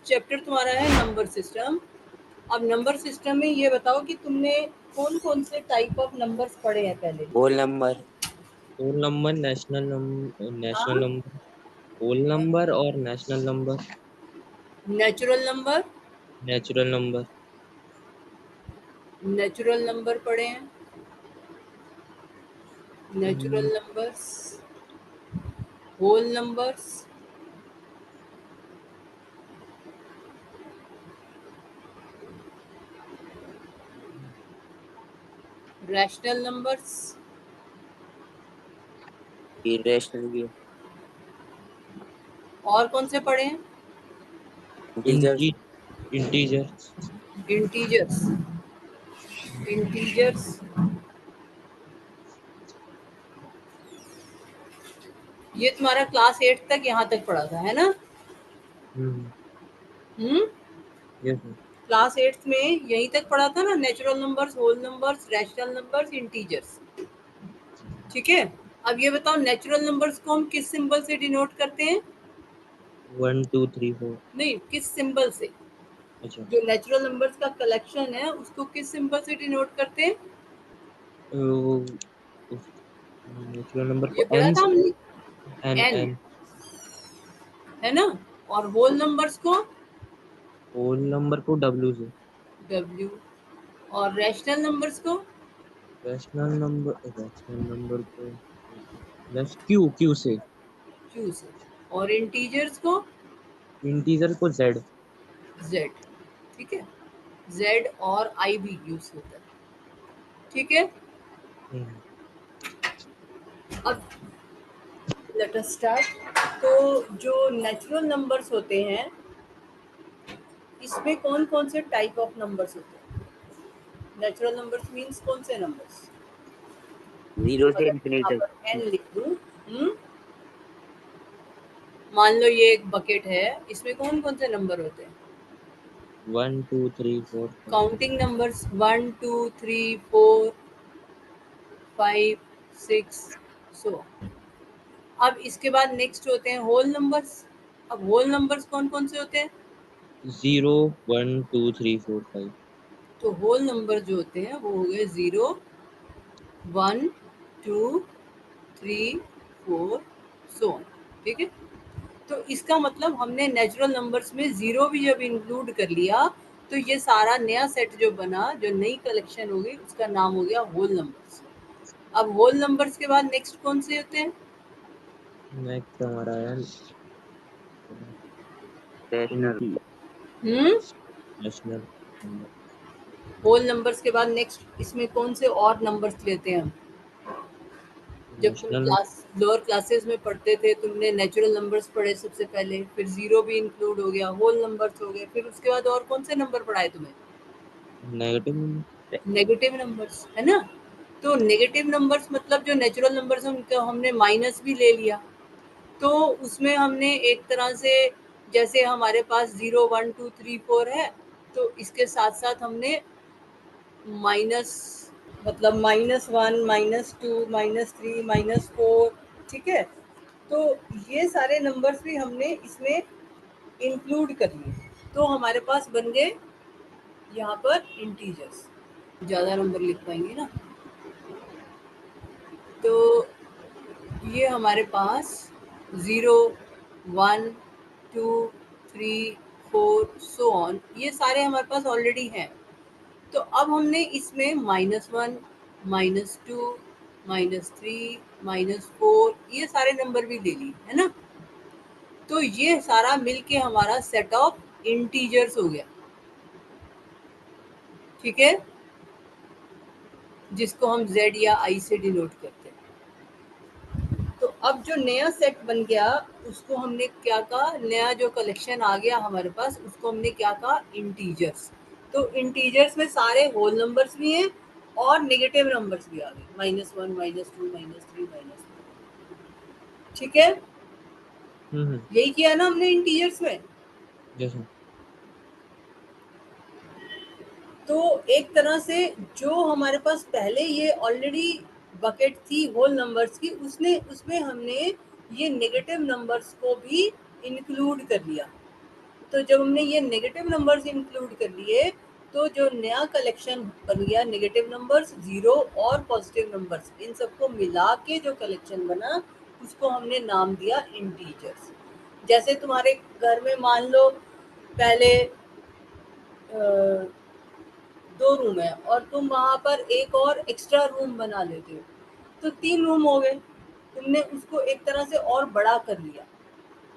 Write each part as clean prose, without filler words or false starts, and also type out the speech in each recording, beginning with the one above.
Chapter तुम्हारा है number system. अब नंबर सिस्टम में ये बताओ कि तुमने कौन कौन से टाइप ऑफ नंबर्स पढ़े हैं पहले। होल नंबर, नेशनल हाँ, नंबर, होल नंबर और national number, natural number, natural number, natural number पढ़े हैं, natural numbers, whole numbers, rational numbers, irrational भी, और कौन से पढ़े हैं? इंटीजर्स, इंटीजर्स, इंटीजर्स, इंटीजर्स, ये तुम्हारा क्लास 8 तक यहाँ तक पढ़ा था, है ना? यस क्लास 8 में यहीं तक पढ़ा था ना, natural numbers, whole numbers, rational numbers, integers. ठीक है, अब ये बताओ नेचुरल नंबर्स को हम किस सिंबल से डिनोट करते हैं? 1 2 3 4। नहीं, किस सिंबल से? अच्छा, जो नेचुरल नंबर्स का कलेक्शन है उसको किस सिंबल से डिनोट करते हैं? नेचुरल नंबर ये को पढ़ा एन था हमने, एन एन, एन है ना? और होल नंबर्स को होल नंबर को डब्ल्यू से, डब्ल्यू, और रैशनल नंबर्स को रैशनल नंबर को क्यू क्यू से, क्यू से, और इंटीजर्स को इंटीजर को जेड। जेड। ठीक है, जेड और आई भी यूज होता है। ठीक है, अब लेट अस स्टार्ट। तो जो नेचुरल नंबर्स होते हैं इसमें कौन कौन से टाइप ऑफ नंबर्स होते हैं? नेचुरल नंबर्स मींस कौन से नंबर्स? 0 से अगर यहाँ इंफिनिटी तक, पर एन लिख दूं, मान लो ये एक बकेट है, इसमें कौन कौन से नंबर होते हैं? 1 2 3 4 5। काउंटिंग नंबर्स 1 2 3 4 5 6 सो। अब इसके बाद नेक्स्ट होते हैं होल नंबर्स। अब होल नंबर्स कौन कौन से होते हैं? 0 1 2 3 4 5। तो होल नंबर जो होते हैं वो हो गए 0 1 2 3 4 सो। ठीक है, तो इसका मतलब हमने नेचुरल नंबर्स में जीरो भी जब इंक्लूड कर लिया तो ये सारा नया सेट जो बना, जो नई कलेक्शन होगी, उसका नाम हो गया होल नंबर्स। अब होल नंबर्स के बाद नेक्स्ट कौन से होते हैं? नेक्स्ट हमारा है रैशनल, हम्म नेशनल नंबर, होल नंबर्स के बाद नेक्स्ट इसमें कौन से और नंबर्स लेते हैं हम? जब तुम नेशनल क्लास लोअर क्लासेस में पढ़ते थे तुमने नेचुरल नंबर्स पढ़े सबसे पहले, फिर जीरो भी इंक्लूड हो गया, होल नंबर्स हो गए, फिर उसके बाद और कौन से नंबर पढ़ाए तुम्हें? Negative number. नेगेटिव नंबर्स, है ना? तो नेगेटिव नंबर्स मतलब जो नेचुरल नंबर्स हैं उनका हमने माइनस भी ले लिया। तो उसमें हमने एक तरह से, जैसे हमारे पास 0 1 2 3 4 है, तो इसके साथ साथ हमने माइनस, मतलब -1 -2 -3 -4, ठीक है? तो ये सारे नंबर्स भी हमने इसमें इंक्लूड कर लिए, तो हमारे पास बन गए यहाँ पर इंटीजर्स। ज़्यादा नंबर लिख पाएंगे ना, तो ये हमारे पास 0 1 2 3 4 सो ऑन, ये सारे हमारे पास ऑलरेडी हैं। तो अब हमने इसमें -1 -2 -3 -4 ये सारे नंबर भी ले लिए, है ना? तो ये सारा मिलके हमारा सेट ऑफ इंटीजर्स हो गया। ठीक है, जिसको हम z या i से डिनोट करते हैं। तो अब जो नया सेट बन गया उसको हमने क्या कहा, नया जो कलेक्शन आ गया हमारे पास उसको हमने क्या कहा, इंटीजर्स। तो इंटीजर्स में सारे होल नंबर्स भी हैं और नेगेटिव नंबर्स भी आ गए, -1 -2 -3 -4। ठीक है, यही किया ना हमने इंटीजर्स में। जैसे तो एक तरह से जो हमारे पास पहले ये ऑलरेडी बकेट थी होल नंबर्स की, उसमें हमने ये नेगेटिव नंबर्स को भी इंक्लूड कर लिया। तो जब हमने ये नेगेटिव नंबर्स इंक्लूड कर लिए तो जो नया कलेक्शन बन गया नेगेटिव नंबर्स, जीरो और पॉजिटिव नंबर्स, इन सबको मिला के जो कलेक्शन बना उसको हमने नाम दिया इंटीजर्स। जैसे तुम्हारे घर में मान लो पहले 2 रूम है और तुम वहां पर एक और एक्स्ट्रा रूम बना लेते हो, तो 3 रूम हो गए, तुमने उसको एक तरह से और बड़ा कर लिया।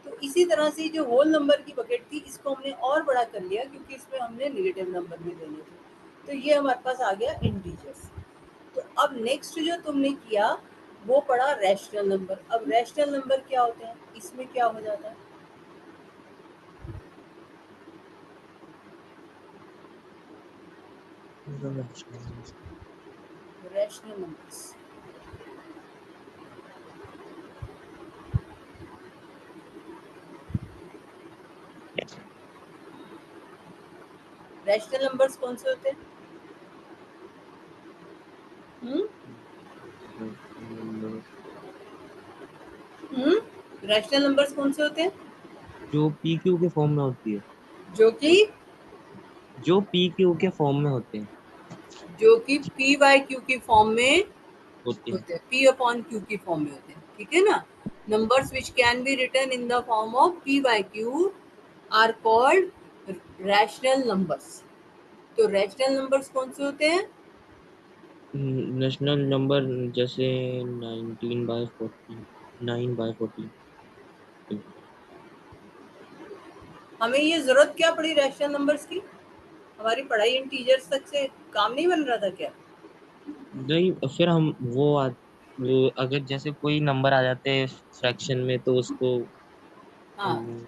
तो इसी तरह से जो होल नंबर की बकेट थी इसको हमने और बड़ा कर लिया क्योंकि इसमें हमने नेगेटिव नंबर भी लेने थे, तो ये हमारे पास आ गया इंटीजर्स। तो अब नेक्स्ट जो तुमने किया वो पड़ा रैशनल नंबर। अब रैशनल नंबर क्या होते हैं, इसमें क्या हो जाता है? रैशनल नंबर्स, रैशनल नंबर्स कौन से होते हैं? रैशनल नंबर्स कौन से होते हैं? जो पी क्यू के फॉर्म में होती है, जो कि पी क्यू के फॉर्म में होते हैं, पी बाय क्यू की फॉर्म में होते हैं। होते हैं, पी अपॉन क्यू की फॉर्म में होते हैं, ठीक है ना। Numbers which can be written in the form of P by Q are called rational numbers. तो रैशनल नंबर्स कौन से होते हैं? नेशनल नंबर जैसे 19/40, 9/40। हमें ये जरूरत क्या पड़ी रैशनल नंबर्स की? हमारी पढ़ाई इंटीजर्स तक से काम नहीं बन रहा था क्या? नहीं, फिर हम वो अगर जैसे कोई नंबर आ जाते हैं फ्रैक्शन में तो उसको हाँ,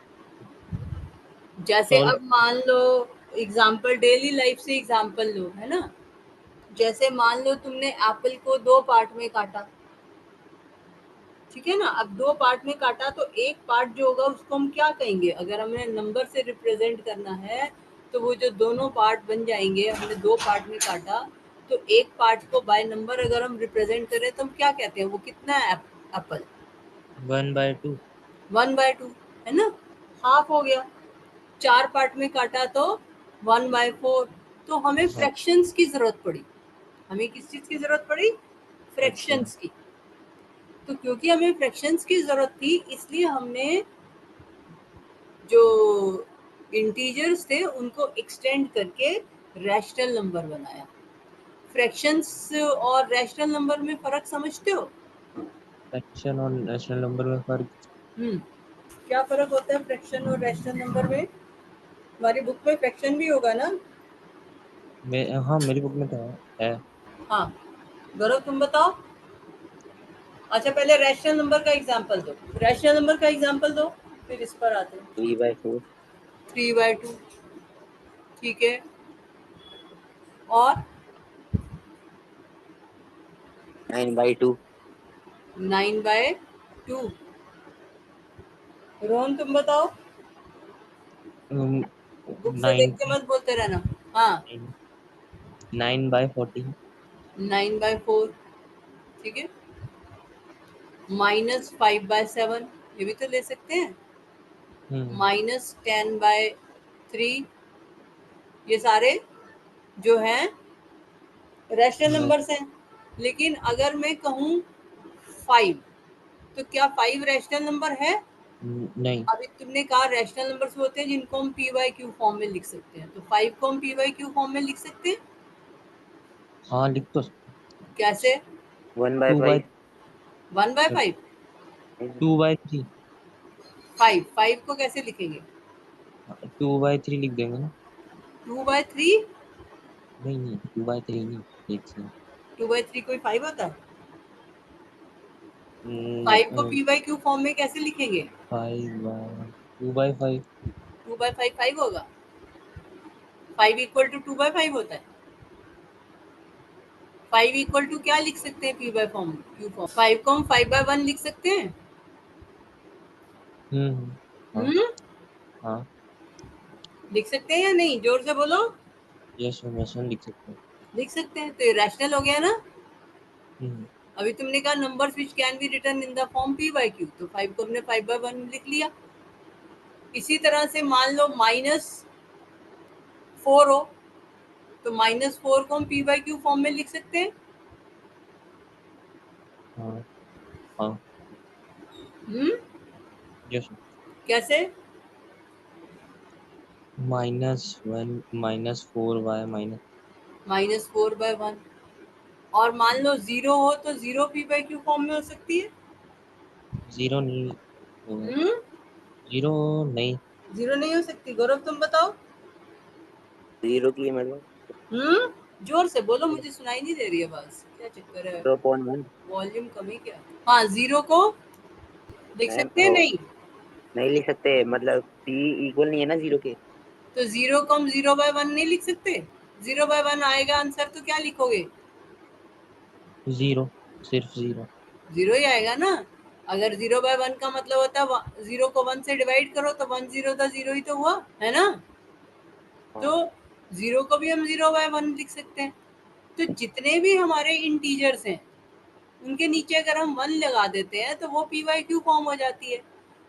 जैसे सॉल्व। अब मान लो एग्जाम्पल, डेली लाइफ से एग्जाम्पल लो, है ना। जैसे मान लो तुमने एप्पल को 2 पार्ट में काटा, ठीक है ना। अब 2 पार्ट में काटा तो एक पार्ट जो होगा उसको हम क्या कहेंगे? अगर हमें नंबर से रिप्रेजेंट करना है तो वो जो दोनों पार्ट बन जाएंगे, हमने 2 पार्ट में काटा तो एक पार्ट को बाय नंबर अगर हम रिप्रेजेंट करें तो हम क्या कहते हैं? वो कितना है एप्पल? 1/2। 1/2, है ना, हाफ हो गया। 4 पार्ट में काटा तो 1/4। तो हमें हाँ, फ्रैक्शंस की जरूरत पड़ी। हमें किस चीज की जरूरत पड़ी? फ्रैक्शन। फ्रैक्शंस की। तो क्योंकि हमें फ्रैक्शंस की जरूरत थी इसलिए हमने जो इंटीजर्स थे उनको एक्सटेंड करके रैशनल नंबर बनाया। फ्रैक्शंस और रैशनल नंबर में फर्क समझते हो? फ्रैक्शन और नेशनल नंबर में फर्क। हम्म, क्या फर्क होता है फ्रैक्शन और रैशनल नंबर में? हमारी बुक में फ्रैक्शन भी होगा ना? हाँ, मेरी बुक में तो है। हाँ, गौरव तुम बताओ। अच्छा, पहले रैशनल नंबर का एग्जांपल दो। रैशनल नंबर का एग्जांपल दो, फिर इस पर आते हैं। 3/4। 3/2, ठीक है। और 9/2। 9/2। रोहन तुम बताओ, बुक से देख 9 के मत बोलते रहना। हाँ, 9/40। 9/4, ठीक है। -5/7, ये भी तो ले सकते हैं। -10/3, ये सारे जो हैं रैशनल नंबर्स हैं। लेकिन अगर मैं कहूँ 5, तो क्या 5 रैशनल नंबर है? नहीं। अभी तुमने कहा रैशनल नंबर्स होते हैं जिनको हम पी बाई क्यू फॉर्म में लिख सकते हैं, तो 5 को हम पी बाई क्यू फॉर्म में लिख सकते हैं। हाँ, लिख तो कैसे? 1/5। 1/5? 2/3। 5 को कैसे लिखेंगे? 2/3 लिख देंगे ना। 2/3? नहीं नहीं, 2/3 नहीं। एक से 2/3 कोई 5 होता है? 5 को पी बाई क्यू फॉर्म में कैसे लिखेंगे? 2/5। 2/5 5 होगा। 5 इक्वल टू 2/5 होता है। 5 इक्वल टू क्या लिख सकते हैं? P by form, Q form. 5 को हम 5/1 लिख सकते हैं। हाँ हम्म, हाँ। लिख सकते हैं या नहीं? जोर से बोलो। यस यस, लिख सकते हैं। लिख सकते हैं, तो ये रैशनल हो गया ना। हम्म। अभी तुमने कहा numbers which can be written in the form P by Q, तो 5 को हमने 5/1 लिख लिया। इसी तरह से मान लो -4 हो, तो -4 को हम p/q फॉर्म में लिख सकते हैं। हाँ हाँ यस कैसे? -1 -4y -4/1। और मान लो 0 हो तो 0 p/q फॉर्म में हो सकती है। 0 नहीं होगा, 0 नहीं। 0 नहीं हो सकती। गौरव तुम बताओ। 0 की है मैडम। जोर से बोलो, मुझे सुनाई नहीं दे रही है आवाज। क्या चक्कर है? 0.1 वॉल्यूम कमी क्या? हाँ, 0 को लिख मैम। सकते हैं नहीं? नहीं लिख सकते, मतलब p इक्वल नहीं है ना 0 के। तो 0 को हम 0/1 नहीं लिख सकते? 0/1 आएगा आंसर तो क्या लिखोगे? 0, सिर्फ 0। 0 ही आएगा ना। अगर 0/1 का मतलब होता है 0 को 1 से डिवाइड करो तो 1 0 था, 0 ही तो हुआ है ना। तो 0 को भी हम 0/1 लिख सकते हैं। तो जितने भी हमारे इंटीजर्स हैं उनके नीचे अगर हम 1 लगा देते हैं तो वो p/q फॉर्म हो जाती है।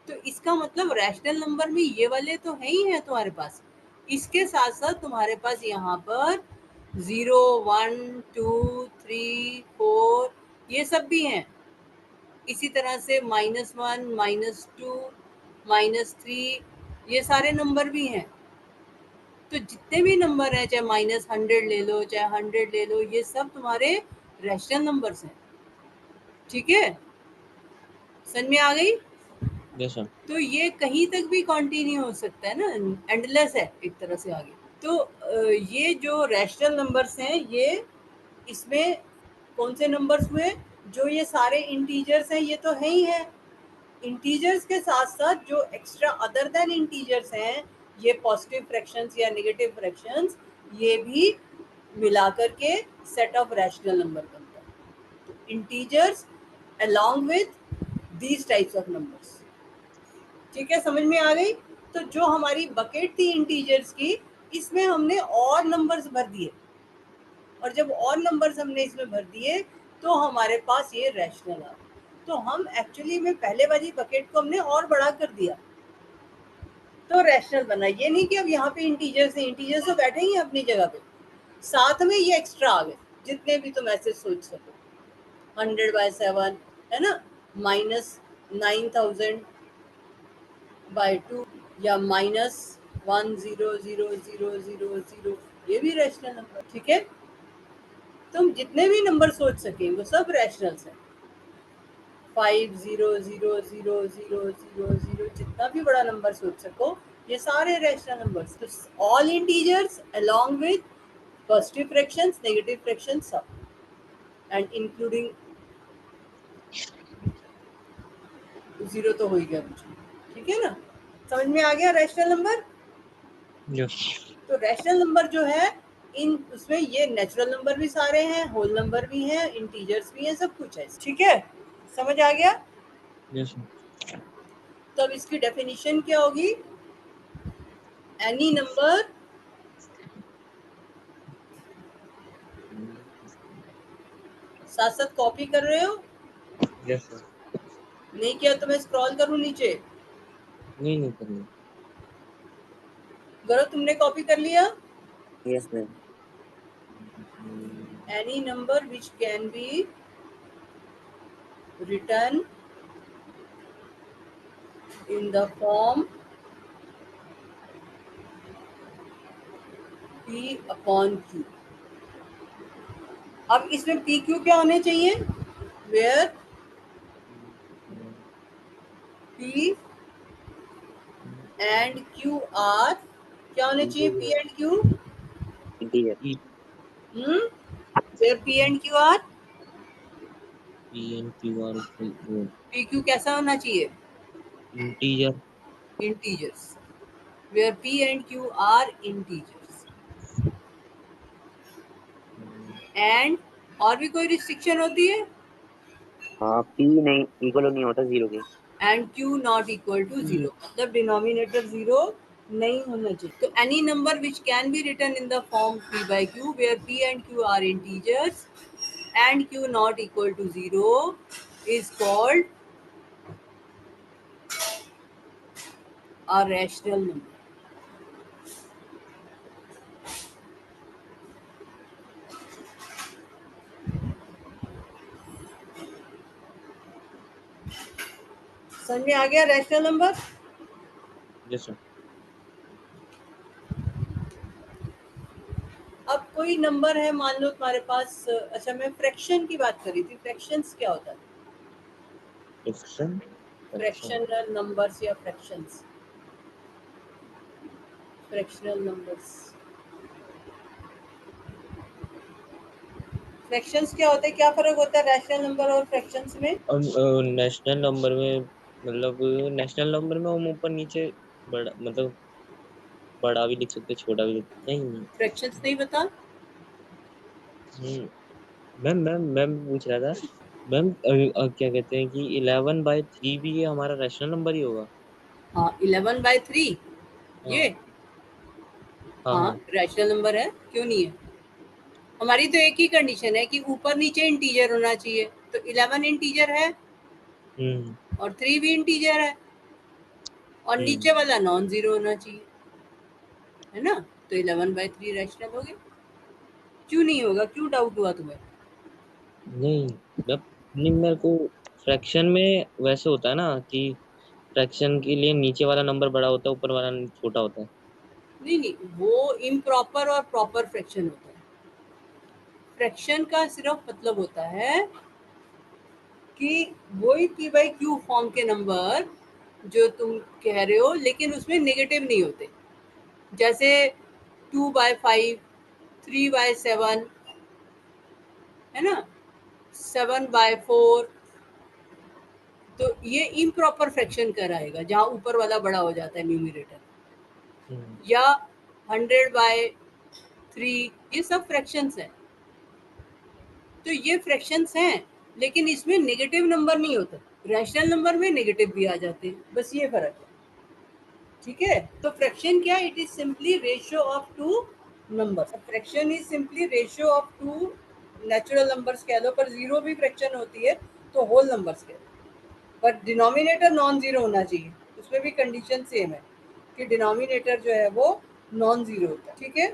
तो इसका मतलब रैशनल नंबर में ये वाले तो है ही है तुम्हारे पास। इसके साथ साथ तुम्हारे पास यहाँ पर 0 1 2 3 4 ये सब भी हैं। इसी तरह से -1 -2 -3 ये सारे नंबर भी हैं। तो जितने भी नंबर हैं, चाहे -100 ले लो, चाहे 100 ले लो, ये सब तुम्हारे रैशनल नंबर्स हैं। ठीक है, समझ में आ गई? Yes sir. तो ये कहीं तक भी कंटिन्यू हो सकता है ना, एंडलेस है एक तरह से आगे। तो ये जो रैशनल नंबर्स हैं, ये इसमें कौन से नंबर्स हुए? जो ये सारे इंटीजर्स हैं ये तो है ही है। इंटीजर्स के साथ साथ जो एक्स्ट्रा अदर देन इंटीजर्स हैं, ये पॉजिटिव फ्रैक्शंस या नेगेटिव फ्रैक्शंस, ये भी मिलाकर के सेट ऑफ रैशनल नंबर बनता है। तो integers along with these types of numbers। ठीक है, समझ में आ गई? तो जो हमारी बकेट थी इंटीजर्स की, इसमें हमने और नंबर्स भर दिए, और जब और नंबर्स हमने इसमें भर दिए तो हमारे पास ये रैशनल आ गया। तो हम एक्चुअली में पहले वाली बकेट को हमने और बड़ा कर दिया तो रैशनल बना। ये नहीं कि अब यहाँ पे इंटीजर्स हैं, इंटीजर्स तो बैठे ही हैं अपनी जगह पे, साथ में ये एक्स्ट्रा आ गए जितने भी तुम ऐसे सोच सको। 100/7 है ना, -9000/2 या -1000000, ये भी रैशनल नंबर। ठीक है, तुम जितने भी नंबर सोच सके वो सब रैशनल्स हैं। 5000000, जितना भी बड़ा नंबर सोच सको, ये सारे रैशनल नंबर्स। तो all integers along with positive fractions, negative fractions सब, एंड इंक्लूडिंग 0 तो हो ही गया कुछ। ठीक है ना, समझ में आ गया रैशनल नंबर? यस तो रैशनल नंबर जो है, इन उसमें ये नेचुरल नंबर भी सारे हैं, होल नंबर भी हैं, इंटीजर्स भी हैं, सब कुछ है। ठीक है, समझ आ गया? यस तो अब इसकी डेफिनेशन क्या होगी? एनी नंबर साथ साथ कॉपी कर रहे हो? Yes sir. नहीं किया तो मैं स्क्रॉल करूं नीचे? नहीं करनी। गौरव तुमने कॉपी कर लिया? Yes ma'am. Any number which can B written in the form p/q। अब इसमें pq क्या होने चाहिए? Where p and q are, क्या होने चाहिए p and q? Integer. Where p and q are, PNQR pq कैसा होना चाहिए? Integer. Integers। where p and q are integers। and और भी कोई रिस्ट्रिक्शन होती है? हाँ, p नहीं इक्वल नहीं होता 0 के। and q not equal to 0, मतलब डिनोमिनेटर 0 नहीं होना चाहिए। तो any number which can be written in the form p/q where p and q are integers and q not equal to 0 is called are rational number. समझ में आ गया rational number? Yes sir. अब कोई number है, मान लो तुम्हारे पास, अच्छा मैं फ्रैक्शन की बात करी थी, फ्रैक्शंस क्या होता है? फ्रैक्शन फ्रैक्शनल नंबर्स या फ्रैक्शंस, फ्रैक्शनल नंबर्स, फ्रैक्शंस क्या होते हैं? क्या फर्क होता है रैशनल नंबर और फ्रैक्शंस में? नेशनल नंबर में मतलब नेशनल नंबर में हम ऊपर नीचे बड़ा मतलब बड़ा भी लिख सकते हैं, छोटा भी लिख नहीं। फ्रैक्शंस नहीं बता? मैम मैम पूछ रहा था मैम, क्या कहते हैं कि 11/3 भी ये हमारा रैशनल नंबर ही होगा? हाँ 11/3 हाँ ये, हाँ हाँ हाँ। रैशनल नंबर है, क्यों नहीं है? हमारी तो एक ही कंडीशन है कि ऊपर नीचे इंटीजर होना चाहिए, तो 11 इंटीजर है और 3 भी इंटीजर है और नीचे वाला नॉन जीरो होना चाहिए, है ना? तो 11/3 रैशनल हो गया। क्यों नहीं होगा? क्यों डाउट हुआ तुम्हें? नहीं मैं नहीं, मेरे को फ्रैक्शन में वैसे होता है ना कि फ्रैक्शन के लिए नीचे वाला नंबर बड़ा होता है, ऊपर वाला छोटा होता है। नहीं नहीं, वो इम्प्रॉपर और प्रॉपर फ्रैक्शन होता है। फ्रैक्शन का सिर्फ मतलब होता है कि वही पी बाई क्यू फॉर्म के नंबर जो तुम कह रहे हो, लेकिन उसमें नेगेटिव नहीं होते। जैसे 2/5, 3/7, है ना, 7/4, तो ये इम्प्रॉपर फ्रैक्शन कराएगा जहाँ ऊपर वाला बड़ा हो जाता है न्यूमरेटर, या 100/3, ये सब फ्रैक्शंस हैं। तो ये फ्रैक्शंस हैं, लेकिन इसमें नेगेटिव नंबर नहीं होता। रैशनल नंबर में नेगेटिव भी आ जाते हैं, बस ये फर्क है। ठीक है, तो फ्रैक्शन क्या? It is simply ratio of two numbers. Fraction is simply ratio of two natural numbers कह लो, पर जीरो भी फ्रैक्शन होती है तो होल नंबर्स कह लो, पर डिनोमिनेटर नॉन जीरो होना चाहिए। उसमें भी कंडीशन सेम है कि डिनोमिनेटर जो है वो नॉन जीरो होता है। ठीक है,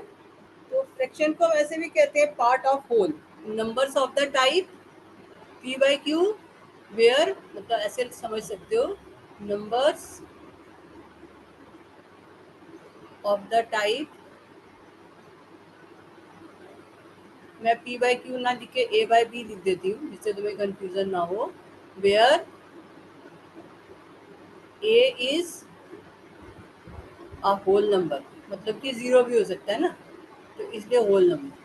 तो फ्रैक्शन को हम ऐसे भी कहते हैं part of whole. Numbers of the type P by Q where, मतलब ऐसे समझ सकते हो, नंबर्स ऑफ द टाइप, मैं पी बाई क्यू ना लिख के ए बाई बी लिख देती हूँ जिससे तुम्हें कंफ्यूजन ना हो। Where A is a whole number, मतलब कि जीरो भी हो सकता है ना, तो इसलिए whole number.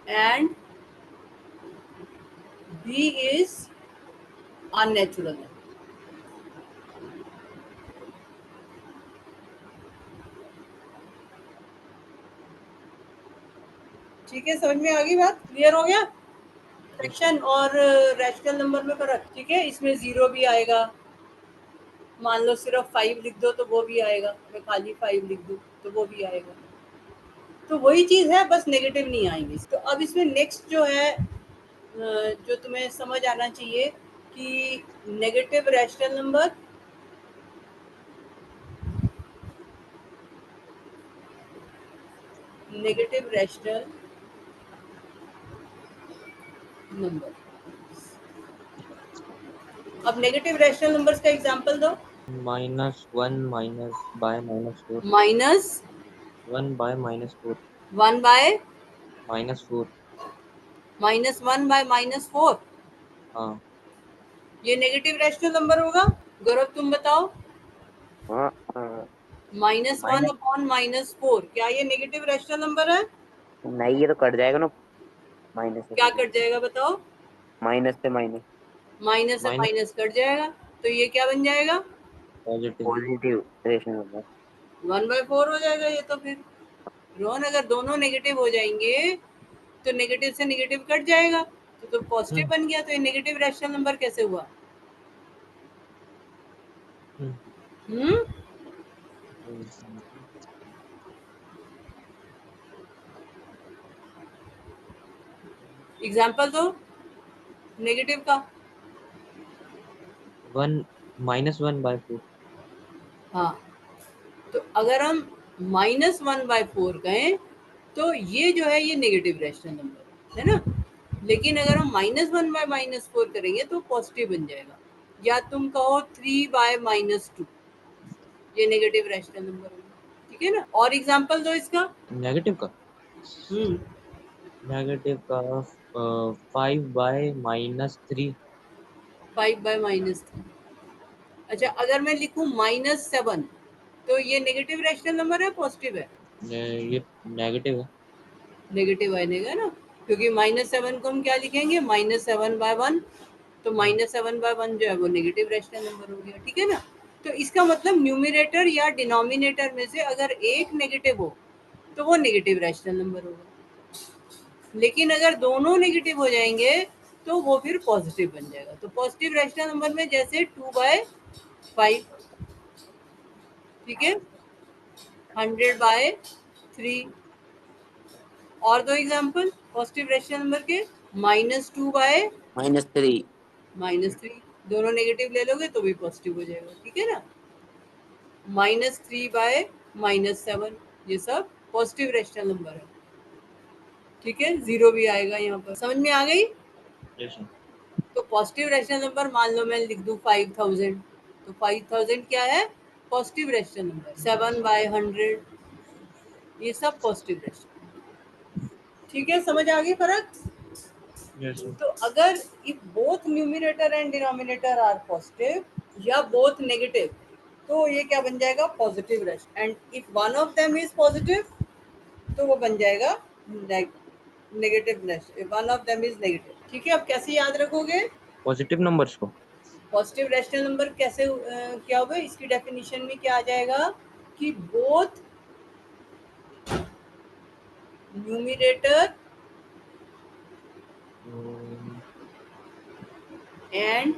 And B is a natural number. ठीक है, समझ में आ गई बात? क्लियर हो गया? फ्रैक्शन और रैशनल नंबर में फर्क। ठीक है, इसमें जीरो भी आएगा, मान लो सिर्फ 5 लिख दो तो वो भी आएगा, मैं खाली 5 लिख दूँ तो वो भी आएगा। तो वही चीज़ है, बस नेगेटिव नहीं आएंगे। तो अब इसमें नेक्स्ट जो है, जो तुम्हें समझ आना चाहिए कि negative rational number, negative rational number. अब नेगेटिव रैशनल नंबर्स का एग्जांपल दो। -1 -4, माइनस 1/-4, 1/-4, -4। -1/-4, हाँ ये नेगेटिव रैशनल नंबर होगा? गौरव तुम बताओ। हाँ -1 माइनस, अपॉन -4, क्या ये नेगेटिव रैशनल नंबर है? नहीं ये तो कट जाएगा ना, माइनस से क्या कट जाएगा बताओ? माइनस से माइनस, माइनस से माइनस माइनस कट जाएगा, तो ये क्या बन जाएगा? पॉजिटिव। Positive rational number. 1/4 हो जाएगा ये तो। फिर रोहन, अगर दोनों नेगेटिव हो जाएंगे तो नेगेटिव से नेगेटिव कट जाएगा, तो पॉजिटिव बन गया, तो ये नेगेटिव रैशनल नंबर कैसे हुआ? हम्म, एग्जाम्पल दो नेगेटिव का। 1 -1/4। हाँ, तो अगर हम -1/4 कहें तो ये जो है ये नेगेटिव रैशनल नंबर है ना। लेकिन अगर हम -1/-4 करेंगे तो पॉजिटिव बन जाएगा, या तुम कहो 3/-2, ये नेगेटिव रैशनल नंबर होगा। ठीक है ना। और एग्जांपल दो इसका। नेगेटिव का हम्म नेगेटिव का 5/-3। 5/-3। अच्छा, अगर मैं लिखूं -7, तो ये नेगेटिव रैशनल नंबर है पॉजिटिव है? ये नेगेटिव है। नेगेटिव आएगा ना, क्योंकि -7 को हम क्या लिखेंगे, -7/1। तो -7/1 जो है वो नेगेटिव रैशनल नंबर हो गया। ठीक है ना। तो इसका मतलब न्यूमरेटर या डिनोमिनेटर में से अगर एक नेगेटिव हो तो वो नेगेटिव रैशनल नंबर होगा। लेकिन अगर दोनों नेगेटिव हो जाएंगे तो वो फिर पॉजिटिव बन जाएगा। तो पॉजिटिव रैशनल नंबर में जैसे 2/5, ठीक है, 100/3। और दो एग्जाम्पल पॉजिटिव रैशनल नंबर के, -3। -2/-3, दोनों नेगेटिव ले लोगे तो भी पॉजिटिव हो जाएगा। ठीक है ना। -3/-7, ये सब पॉजिटिव रैशनल नंबर है। ठीक है, जीरो भी आएगा यहाँ पर। समझ में आ गई। Yes, sir. तो पॉजिटिव रैशनल नंबर मान लो मैं लिख दूं 5000, तो 5000 क्या है, पॉजिटिव रैशनल नंबर। 7/100, ये सब पॉजिटिव रैशनल। ठीक है, समझ आ गई फर्क। Yes, sir. तो अगर if both numerator and denominator are positive या बोथ नेगेटिव, तो ये क्या बन जाएगा, positive rational. And if one of them is positive तो वो बन जाएगा negative rational, one of them is negative. ठीक है, अब कैसे याद रखोगे पॉजिटिव नंबर्स को पॉजिटिव रैशनल नंबर कैसे, क्या होगा, इसकी डेफिनेशन में क्या आ जाएगा कि बोथ न्यूमरेटर एंड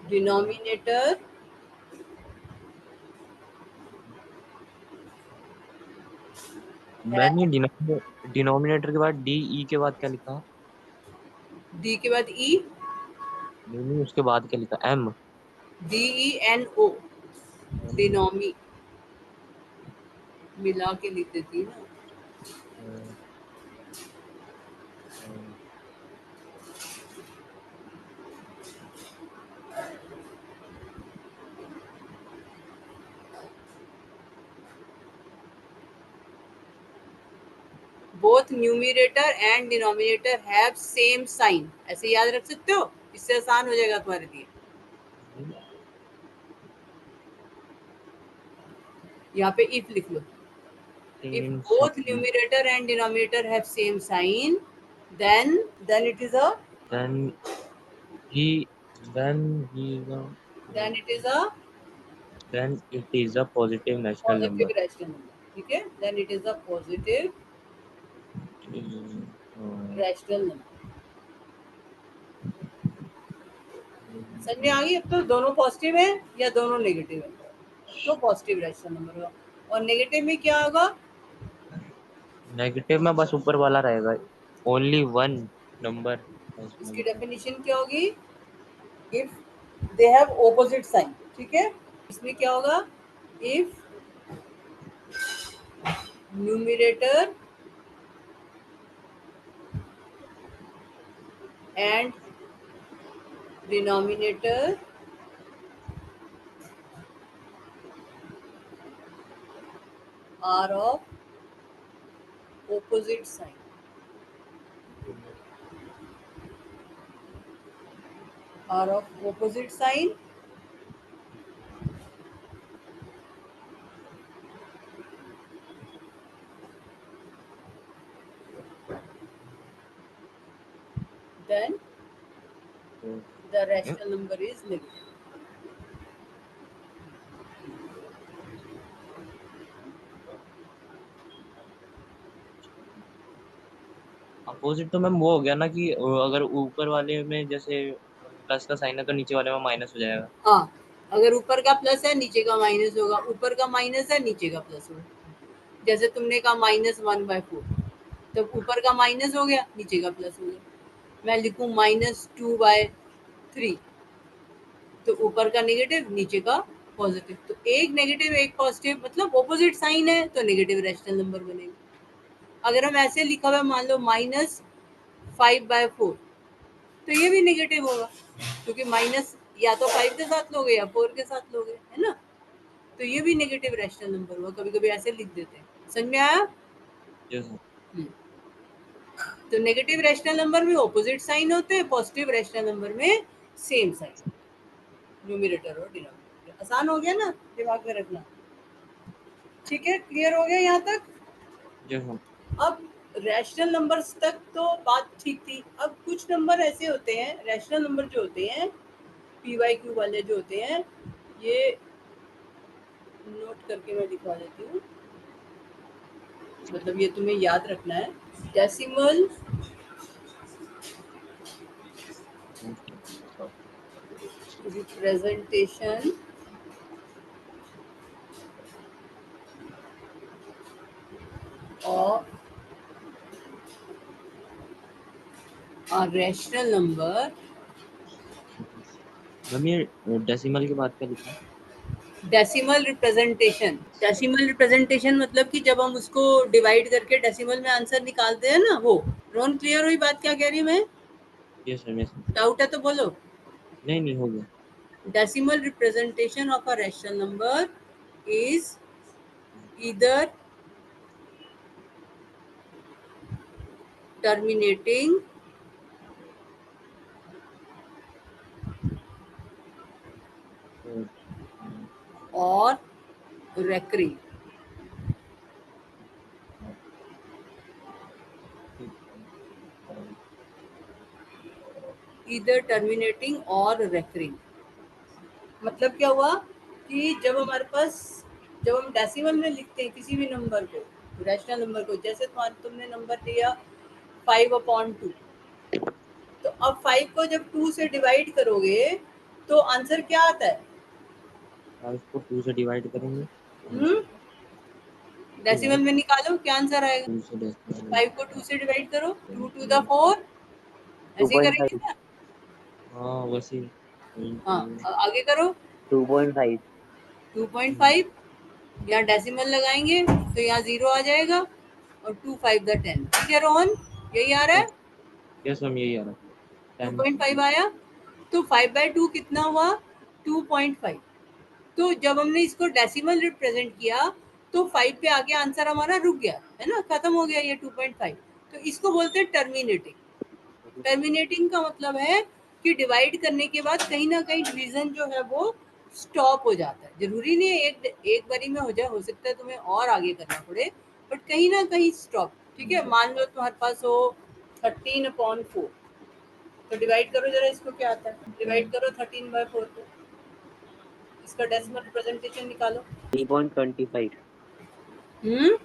डिनोमिनेटर मैंने डिनोमिनेटर के बाद डी ई के बाद क्या लिखा? डी के बाद ई, नहीं नहीं, उसके बाद क्या लिखा? एम। DENO, डिनोमी मिला के लिख देती है ना। Both numerator and denominator have same sign, ऐसे याद रख सकते हो, इससे आसान हो जाएगा तुम्हारे लिए। यहाँ पे इफ लिख लो, if both numerator and denominator have same sign, then it is a then he then he then it is a then it is a positive natural positive number. rational number. ठीक है, then it is a positive rational number। समझ में आ गई। अब तो दोनों positive है या दोनों नेगेटिव है तो पॉजिटिव रैशनल नंबर होगा। और नेगेटिव में क्या होगा, नेगेटिव में बस ऊपर वाला रहेगा, ओनली वन नंबर। इसकी डेफिनेशन क्या होगी, if they have opposite sign. ठीक है, इसमें क्या होगा, if numerator and denominator are of opposite sign, then the rational number is negative। Opposite तो मैम वो हो गया ना कि अगर ऊपर वाले में जैसे प्लस का साइन है तो नीचे वाले में माइनस हो जाएगा। हाँ, अगर ऊपर का प्लस है नीचे का माइनस होगा, ऊपर का माइनस है नीचे का प्लस होगा। जैसे तुमने कहा -1/4, तो ऊपर का माइनस हो गया, नीचे का प्लस हो गया। मैं लिखूं -2/3, तो ऊपर का नेगेटिव, नीचे का पॉजिटिव, तो एक नेगेटिव एक पॉजिटिव मतलब ऑपोजिट साइन है तो नेगेटिव रैशनल नंबर बनेगा। अगर हम ऐसे लिखा हुआ मान लो -5/4 तो ये भी नेगेटिव होगा, क्योंकि माइनस या तो 5 के साथ लोगे या 4 के साथ लोगे, है ना, तो ये भी नेगेटिव रैशनल नंबर हुआ। कभी कभी ऐसे लिख देते हैं। समझ में आया? Yes sir. तो नेगेटिव रैशनल नंबर में ऑपोजिट साइन होते हैं, पॉजिटिव रैशनल नंबर में सेम साइन, न्यूमरेटर और डिनोमिनेटर। आसान हो गया ना, दिमाग में रखना। ठीक है, क्लियर हो गया यहाँ तक? Yes sir. अब रैशनल नंबर्स तक तो बात ठीक थी। अब कुछ नंबर ऐसे होते हैं, रैशनल नंबर जो होते हैं, PYQ वाले जो होते हैं, ये नोट करके मैं दिखा देती हूँ, मतलब ये तुम्हें याद रखना है। Decimal representation of a rational number. Ma'am ये डेसिमल के बाद क्या लिखा है? डेसिमल रिप्रेजेंटेशन मतलब कि जब हम उसको डिवाइड करके डेसिमल में आंसर निकालते हैं ना, वो। रोन, क्लियर हुई बात क्या कह रही हूँ मैं? Yes sir, yes sir. Doubt है तो बोलो। नहीं हो गया। Decimal representation of a rational number is either terminating or recurring. Either terminating or recurring. मतलब क्या हुआ कि जब हमारे पास, जब हम डेसिमल में लिखते हैं किसी भी नंबर को, रैशनल नंबर को, जैसे तुमने नंबर दिया 5/2, तो अब 5 को जब 2 से डिवाइड करोगे तो आंसर क्या आता है? 5 को 2 से डिवाइड करेंगे। डेसिमल में निकालो, क्या आंसर आएगा? 2 से डेसिमल 5 को 2 से डिवाइड करो, 2 to the 4, ऐसे ही करेंगे ना? हाँ वैसे ही। हाँ, आगे करो। 2.5 2.5, यहाँ डेसिमल लगाएंगे तो यहाँ 0 आ जाएगा और 2 5 द 10। ठीक है रोहन, यही आ रहा है? यस मैम, यही आ रहा है। 2.5 आया, तो 5/2 कितना हुआ? 2.5। तो जब हमने इसको डेसिमल रिप्रेजेंट किया तो 5 पे आगे आंसर हमारा रुक गया, है ना, खत्म हो गया ये 2.5। तो इसको बोलते हैं टर्मिनेटिंग। टर्मिनेटिंग का मतलब है कि डिवाइड करने के बाद कहीं ना कहीं डिवीजन जो है वो स्टॉप हो जाता है। जरूरी नहीं है एक बारी में हो जाए, हो सकता है तुम्हें और आगे करना पड़े, बट कहीं ना कहीं स्टॉप। ठीक है, मान लो तुम्हारे पास हो 13/4, तो डिवाइड करो जरा इसको, क्या आता है? डिवाइड करो 13/4 को, इसका डेसिमल रिप्रेजेंटेशन निकालो। 3.25 हम्म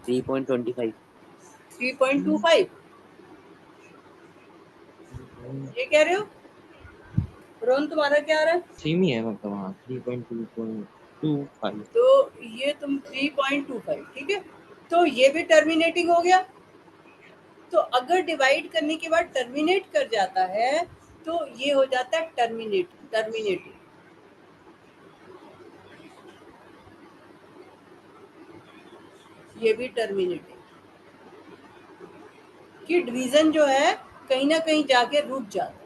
3.25 3.25 ये कह रहे हो? रोहन, तुम्हारा क्या आ रहा है? सेम ही है मतलब। हाँ 3.2.25। तो ये तुम 3.25, ठीक है, तो ये भी टर्मिनेटिंग हो गया। तो अगर डिवाइड करने के बाद टर्मिनेट कर जाता है तो ये हो जाता है टर्मिनेटिंग। ये भी टर्मिनेटिंग कि डिवीजन जो है कहीं ना कहीं जाके रुक जाता है।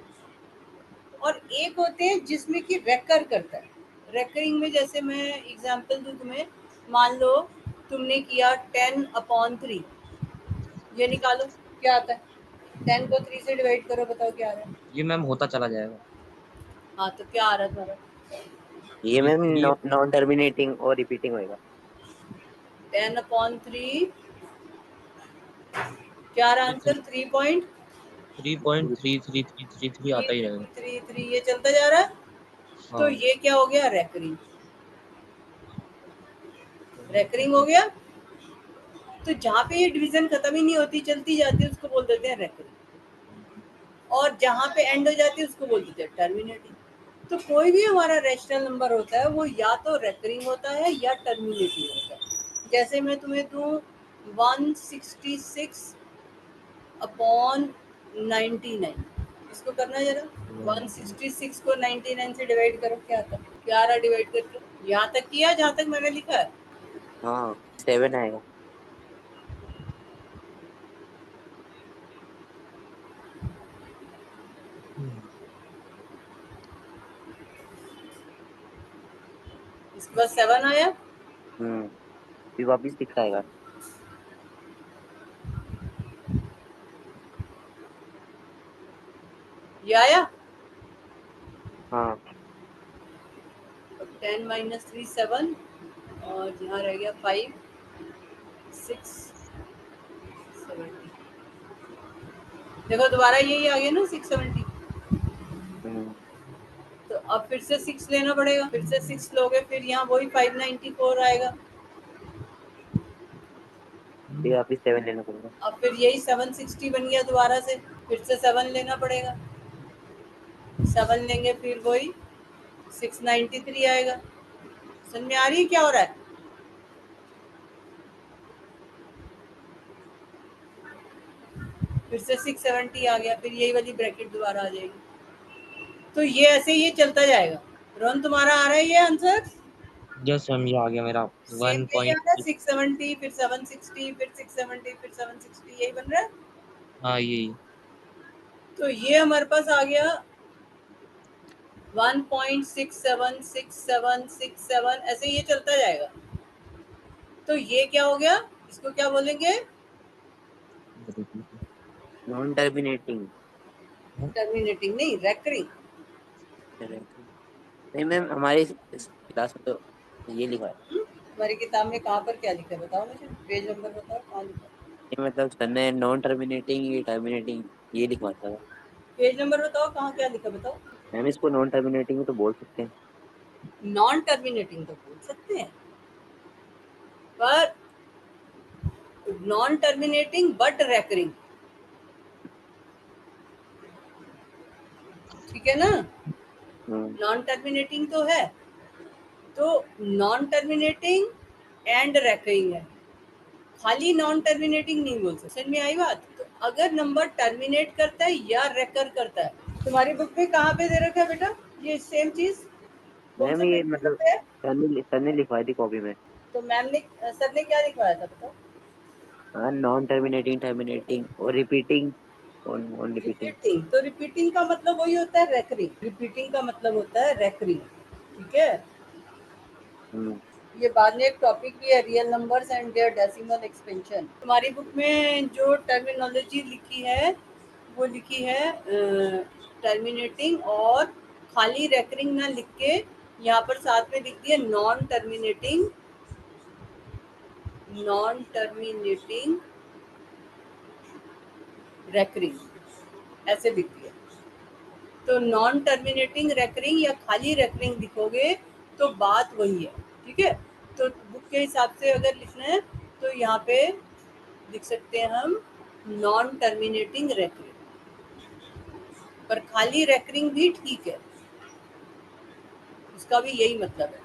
और एक होते हैं जिसमें कि रेकर करता है। रेकरिंग में जैसे मैं एग्जांपल दूं तुम्हें, मान लो तुमने किया 10/3, ये निकालो क्या आता है? 10 को 3 से डिवाइड करो, बताओ क्या आ रहा है? ये मैम होता चला जाएगा। हाँ, तो क्या आ रहा है तुम्हारा? ये मैम नॉन टर्मिनेटिंग और रिपीटिंग होएगा। 10/3 क्या रहा आंसर? 3.3333 आता ही रहेगा। 3.333 ये चलता जा रहा है। तो हाँ ये क्या हो गया? रेकरिंग हो गया। तो जहाँ पे ये डिवीजन खत्म ही नहीं होती, चलती जाती है, उसको बोल देते हैं रेकरिंग। और जहाँ पे एंड हो जाती है उसको बोल देते हैं टर्मिनेटिंग। तो कोई भी हमारा रैशनल नंबर होता है वो या तो रेकरिंग होता है या टर्मिनेटिंग होता है। जैसे मैं तुम्हें दूं 166/99, इसको करना जरा। 166 को 99 से डिवाइड करो, क्या आता है? 11 डिवाइड करके यहाँ तक किया जहाँ तक मैंने लिखा है। हाँ 7 आएगा। इसके बाद 7 आया। फिर वापिस दिखाएगा। ये आया। हाँ 10 माइनस 3 7 और यहाँ रह गया 5 6 70। देखो दोबारा यही आ गया ना 670। तो अब फिर से 6 लेना पड़ेगा, फिर से 6 लोगे, फिर यहाँ वही 594 आएगा। फिर वापिस 7 लेना पड़ेगा। अब फिर यही 760 बन गया दोबारा से, फिर से 7 लेना पड़ेगा। 7 लेंगे फिर वही 693 आएगा। समझ में आ रही है क्या हो रहा है? फिर से 670 आ गया, फिर यही वाली ब्रैकेट दोबारा आ जाएगी। तो ये ऐसे ये चलता जाएगा। रोहन तुम्हारा आ रहा है ये आंसर? यस मैम, ये आ गया मेरा सेम यही आ रहा है, 670 फिर 760 फिर 670 फिर 760, यही बन रहा है। हाँ यही। तो ये हमारे पास आ गया 1.676767, ऐसे ये चलता जाएगा। तो ये क्या हो गया, इसको क्या बोलेंगे? Non terminating. टर्मिनेटिंग नहीं, रेकरिंग। नहीं मैम, हमारे क्लास में तो ये लिखा है। हमारी किताब में कहाँ पर क्या लिखा है बताओ मुझे, पेज नंबर बताओ कहाँ लिखा है? ये मतलब सर ने नॉन टर्मिनेटिंग टर्मिनेटिंग ये लिखवा था। पेज नंबर बताओ कहाँ क्या लिखा बताओ। मैम इसको नॉन टर्मिनेटिंग तो बोल सकते हैं। नॉन टर्मिनेटिंग तो बोल सकते हैं, पर नॉन टर्मिनेटिंग बट रेकरिंग, ठीक है ना? नॉन टर्मिनेटिंग तो है, तो नॉन टर्मिनेटिंग एंड रेकरिंग है, खाली नॉन टर्मिनेटिंग नहीं बोल सकते। समझ में आई बात? तो अगर नंबर टर्मिनेट करता है या रेकर करता है, तुम्हारी बुक में कहाँ पे दे रखा है बेटा ये सेम चीज? मैम ये मतलब सर ने लिखवाई थी कॉपी में। तो मैम ने, सर ने क्या लिखवाया था बताओ? नॉन टर्मिनेटिंग टर्मिनेटिंग और रिपीटिंग ऑन रिपीटिंग। रिपीटिंग, तो रिपीटिंग का मतलब वही होता है रेकरिंग, रिपीटिंग का मतलब होता है रेकरिंग, ठीक है? ये बाद में एक टॉपिक भी है, real numbers and their decimal expansion. तुम्हारी बुक में जो टर्मिनोलॉजी लिखी है वो लिखी है टर्मिनेटिंग, और खाली रेकरिंग ना लिख के यहाँ पर साथ में लिख दिया non terminating, non terminating recurring, ऐसे लिख दिया। तो नॉन टर्मिनेटिंग रेकरिंग या खाली रेकरिंग लिखोगे तो बात वही है, ठीक है? तो बुक के हिसाब से अगर लिखना है तो यहाँ पे लिख सकते हैं हम नॉन टर्मिनेटिंग रेकरिंग, पर खाली रेकरिंग भी ठीक है, उसका भी यही मतलब है।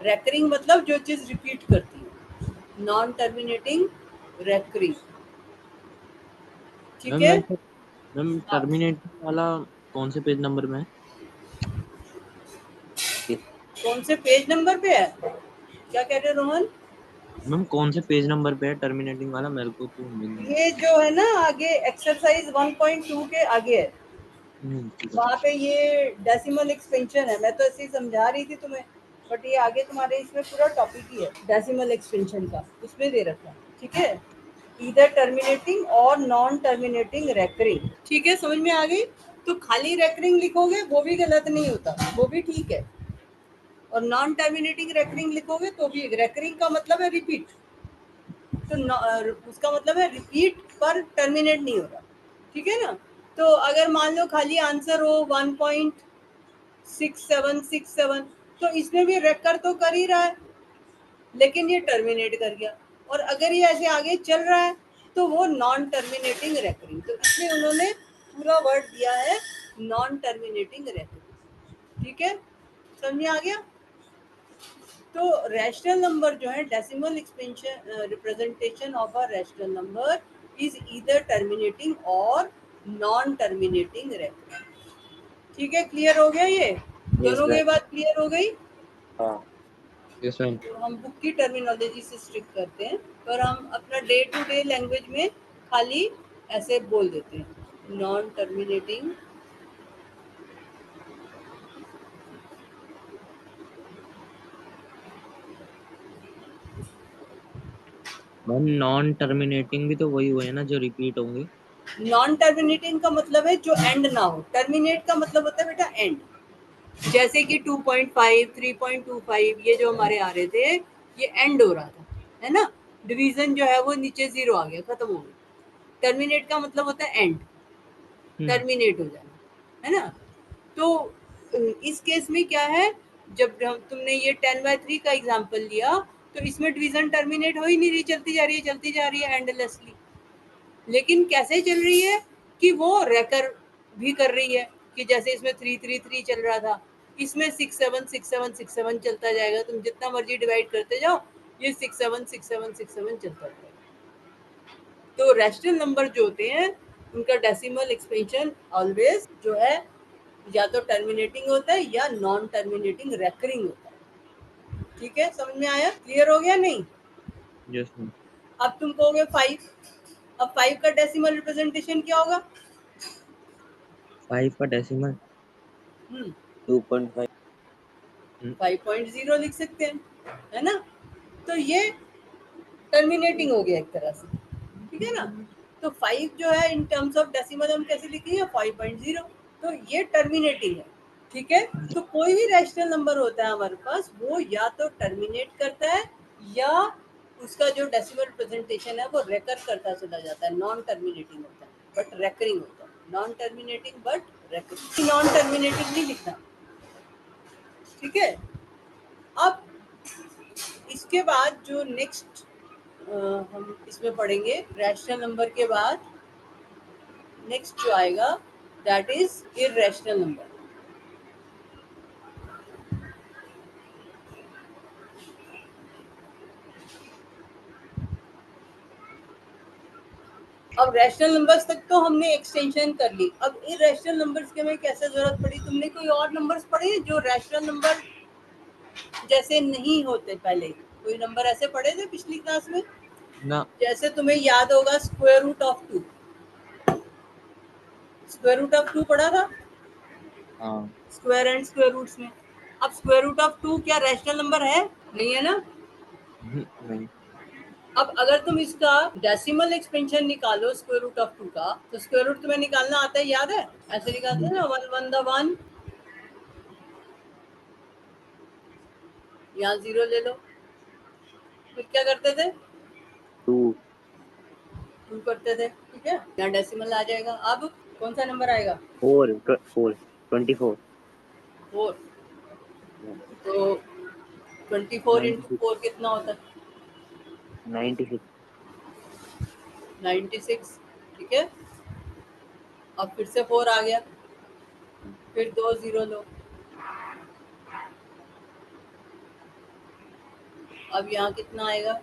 रेकरिंग मतलब जो चीज रिपीट करती है, नॉन टर्मिनेटिंग रेकरिंग, ठीक है? मैम टर्मिनेटिंग वाला कौन से पेज नंबर में है? कौन से पेज नंबर पे है, क्या कह रहे हो रोहन? मैम कौन से पेज नंबर पे है टर्मिनेटिंग वाला? मेरे को तो मिल नहीं। ये जो है ना आगे एक्सरसाइज 1.2 के आगे है, वहाँ पे ये डेसिमल एक्सपेंशन है। मैं तो ऐसे ही समझा रही थी तुम्हें, बट ये आगे तुम्हारे इसमें पूरा टॉपिक ही है डेसिमल एक्सपेंशन का, उसमें दे रखा है, ठीक है? इधर टर्मिनेटिंग और नॉन टर्मिनेटिंग रेकरिंग, ठीक है? समझ में आ गई? तो खाली रेकरिंग लिखोगे वो भी गलत नहीं होता, वो भी ठीक है, और नॉन टर्मिनेटिंग रेकरिंग लिखोगे तो भी। रेकरिंग का मतलब है रिपीट, तो उसका मतलब है रिपीट पर टर्मिनेट नहीं हो रहा, ठीक है ना? तो अगर मान लो खाली आंसर हो 1.6767, तो इसमें भी रेकर तो कर ही रहा है, लेकिन ये टर्मिनेट कर गया। और अगर ये ऐसे आगे चल रहा है तो वो नॉन टर्मिनेटिंग रेकरिंग, तो इसलिए उन्होंने पूरा वर्ड दिया है नॉन टर्मिनेटिंग रेकरिंग, ठीक है? समझ में आ गया? तो रैशनल नंबर जो है, decimal expansion representation of a rational number is either terminating और नॉन टर्मिनेटिंग रेकरिंग। ठीक है, क्लियर हो गया ये? दोनों की sir. बात क्लियर हो गई? हाँ यस मैम। तो हम बुक की टर्मिनोलॉजी से स्ट्रिक करते हैं, पर हम अपना डे टू डे लैंग्वेज में खाली ऐसे बोल देते हैं, non terminating ma'am non terminating भी तो वही हुए हैं ना जो रिपीट होंगे। नॉन टर्मिनेटिंग का मतलब है जो एंड ना हो, टर्मिनेट का मतलब होता है बेटा एंड। जैसे कि 2.5, 3.25 ये जो हमारे आ रहे थे, ये एंड हो रहा था, है ना? डिवीजन जो है वो नीचे 0 आ गया, खत्म हो गया। टर्मिनेट का मतलब होता है एंड, टर्मिनेट हो जाना, है ना? तो इस केस में क्या है, जब तुमने ये 10/3 का एग्जांपल लिया, तो इसमें डिवीजन टर्मिनेट हो ही नहीं रही, चलती जा रही है एंडलेसली। लेकिन कैसे चल रही है कि वो रेकर भी कर रही है, कि जैसे इसमें 3 3 3 चल रहा था, इसमें 6 7 6 7 6 7 चलता जाएगा, तुम जितना मर्जी डिवाइड करते जाओ, ये 6 7 6 7 6 7 चलता जाएगा। तो रैशनल नंबर जो होते हैं उनका डेसिमल एक्सपेंशन ऑलवेज जो है या तो टर्मिनेटिंग होता है या नॉन टर्मिनेटिंग रेकरिंग होता है। ठीक है, समझ में आया? क्लियर हो गया? नहीं? Yes ma'am. अब तुम कहोगे 5, अब 5 का डेसिमल रिप्रेजेंटेशन क्या होगा? 5 का डेसिमल 2.5 5.0 लिख सकते हैं, है ना? तो ये टर्मिनेटिंग हो गया एक तरह से, ठीक है ना? तो 5 जो है इन टर्म्स ऑफ डेसिमल हम कैसे लिखेंगे? 5.0। तो ये टर्मिनेटिंग है, ठीक है? तो कोई भी रैशनल नंबर होता है हमारे पास, वो या तो टर्मिनेट करता है या उसका जो डेसिमल रिप्रेजेंटेशन है वो रेकर करता चला जाता है, नॉन टर्मिनेटिंग होता है बट रेकरिंग होता है। Non terminating but recurring, non terminating नहीं लिखना, ठीक है? अब इसके बाद जो नेक्स्ट हम इसमें पढ़ेंगे, रैशनल नंबर के बाद नेक्स्ट जो आएगा दैट इज इररेशनल नंबर। अब रैशनल नंबर्स तक तो हमने एक्सटेंशन कर ली, अब इररेशनल नंबर्स के में कैसे जरूरत पड़ी? तुमने कोई और नंबर्स पढ़े जो रैशनल नंबर जैसे नहीं होते? पहले कोई नंबर ऐसे पढ़े थे पिछली क्लास में? ना। जैसे तुम्हें याद होगा square root of 2, square root of 2 पढ़ा था हाँ। स्क्वायर एंड स्क्वायर रूट्स में। अब स्क्वायर रूट ऑफ 2 क्या रैशनल नंबर है? नहीं है ना? नहीं। अब अगर तुम इसका डेसिमल एक्सपेंशन निकालो स्क्वायर रूट ऑफ 2 का, तो स्क्वायर रूट तुम्हें निकालना आता है, याद है? ऐसे निकालते हैं ना, 1 1 द 1, यहाँ 0 ले लो, फिर क्या करते थे? 2 2 करते थे, ठीक है? यहाँ डेसिमल आ जाएगा। अब कौन सा नंबर आएगा? 4 24 4। तो 24 इंटू 96 4 कितना होता है? 96 96, ठीक है? अब फिर से 4 आ गया, फिर 2 0 लो। अब यहाँ कितना आएगा?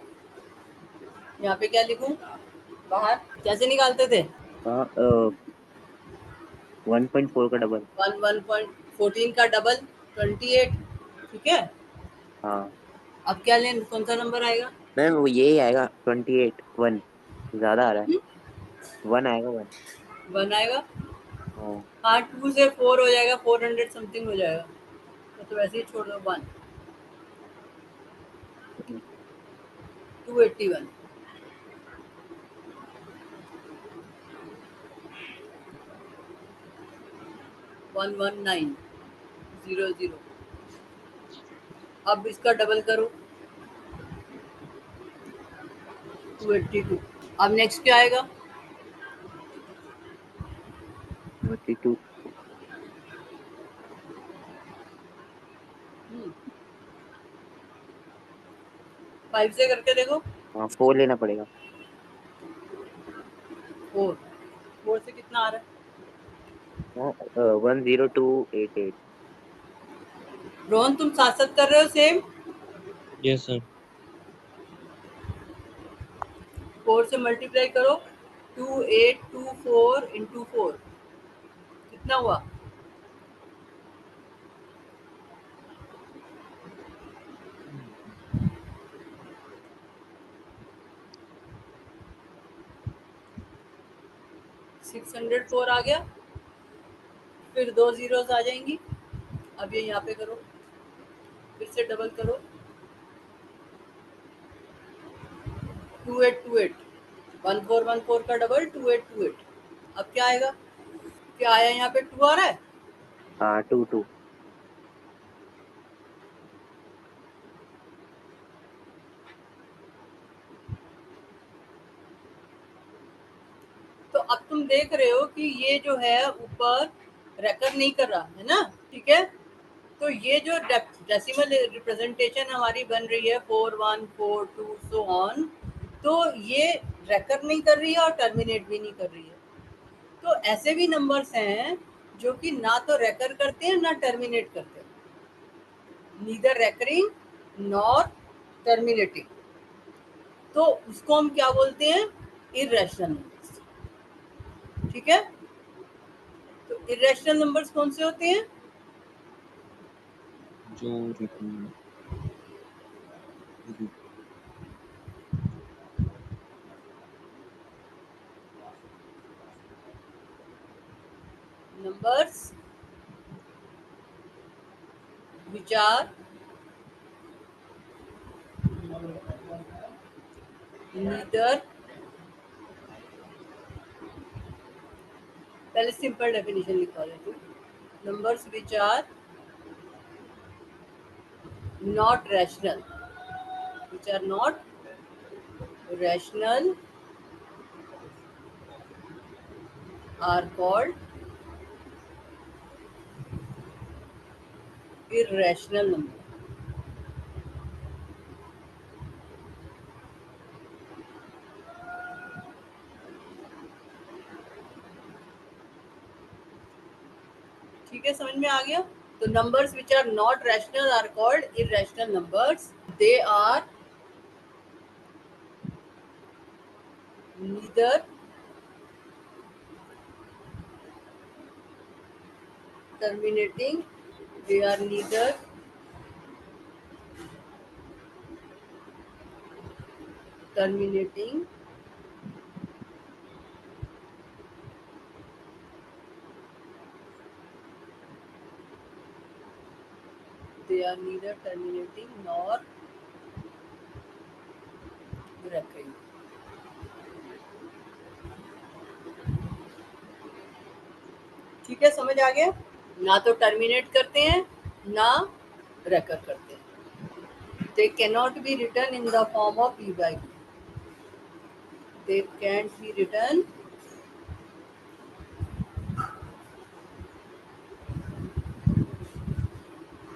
यहाँ पे क्या लिखूं? बाहर कैसे निकालते थे? हाँ 1.4 का डबल 1 का डबल 28, ठीक है? हाँ अब क्या लें, कौन सा नंबर आएगा? मैम वो यही आएगा 28 1 ज्यादा आ रहा है 1 आएगा 1 1 आएगा। हाँ हाँ, 2 से 4 हो जाएगा, 400 समथिंग हो जाएगा, तो वैसे ही छोड़ दो। 1 281, 11900। अब इसका डबल करो, 282। अब नेक्स्ट क्या आएगा? 32 5 से करके देखो। हाँ 4 लेना पड़ेगा 4 4 से कितना आ रहा है? हाँ 10288 रोहन, तुम साथ साथ कर रहे हो सेम? Yes sir. 4 से मल्टीप्लाई करो, 2824 इंटू 4 कितना हुआ? 604 आ गया, फिर 2 जीरोस आ जाएंगी। अब ये यहाँ पे करो, फिर से डबल करो, 2828, 1414 का डबल 2828। अब क्या आएगा? क्या आया? यहाँ पे 2 आ रहा है। हाँ 22। तो अब तुम देख रहे हो कि ये जो है ऊपर रेकर नहीं कर रहा है ना, ठीक है। तो ये जो डेसिमल रिप्रेजेंटेशन हमारी बन रही है 4142 सो ऑन, तो ये रेकर नहीं कर रही है और टर्मिनेट भी नहीं कर रही है। तो ऐसे भी नंबर्स हैं जो कि ना तो रेकर करते हैं ना टर्मिनेट करते हैं, नीदर रेकरिंग नॉर टर्मिनेटिंग। तो उसको हम क्या बोलते हैं? इर्रेशनल नंबर्स, ठीक है। तो इर्रेशनल नंबर्स कौन से होते हैं? जो numbers which are neither, पहले सिंपल डेफिनेशन लिखवा देती हूँ, numbers which are not rational, which are not rational are called irrational number। ठीक है, समझ में आ गया? तो numbers which are not rational are called irrational numbers। they are neither terminating, they are neither terminating they are neither terminating nor recurring। ठीक है, समझ आ गया? ना तो टर्मिनेट करते हैं ना रेकर करते हैं। They can not be return in the form of p by q, they can't B return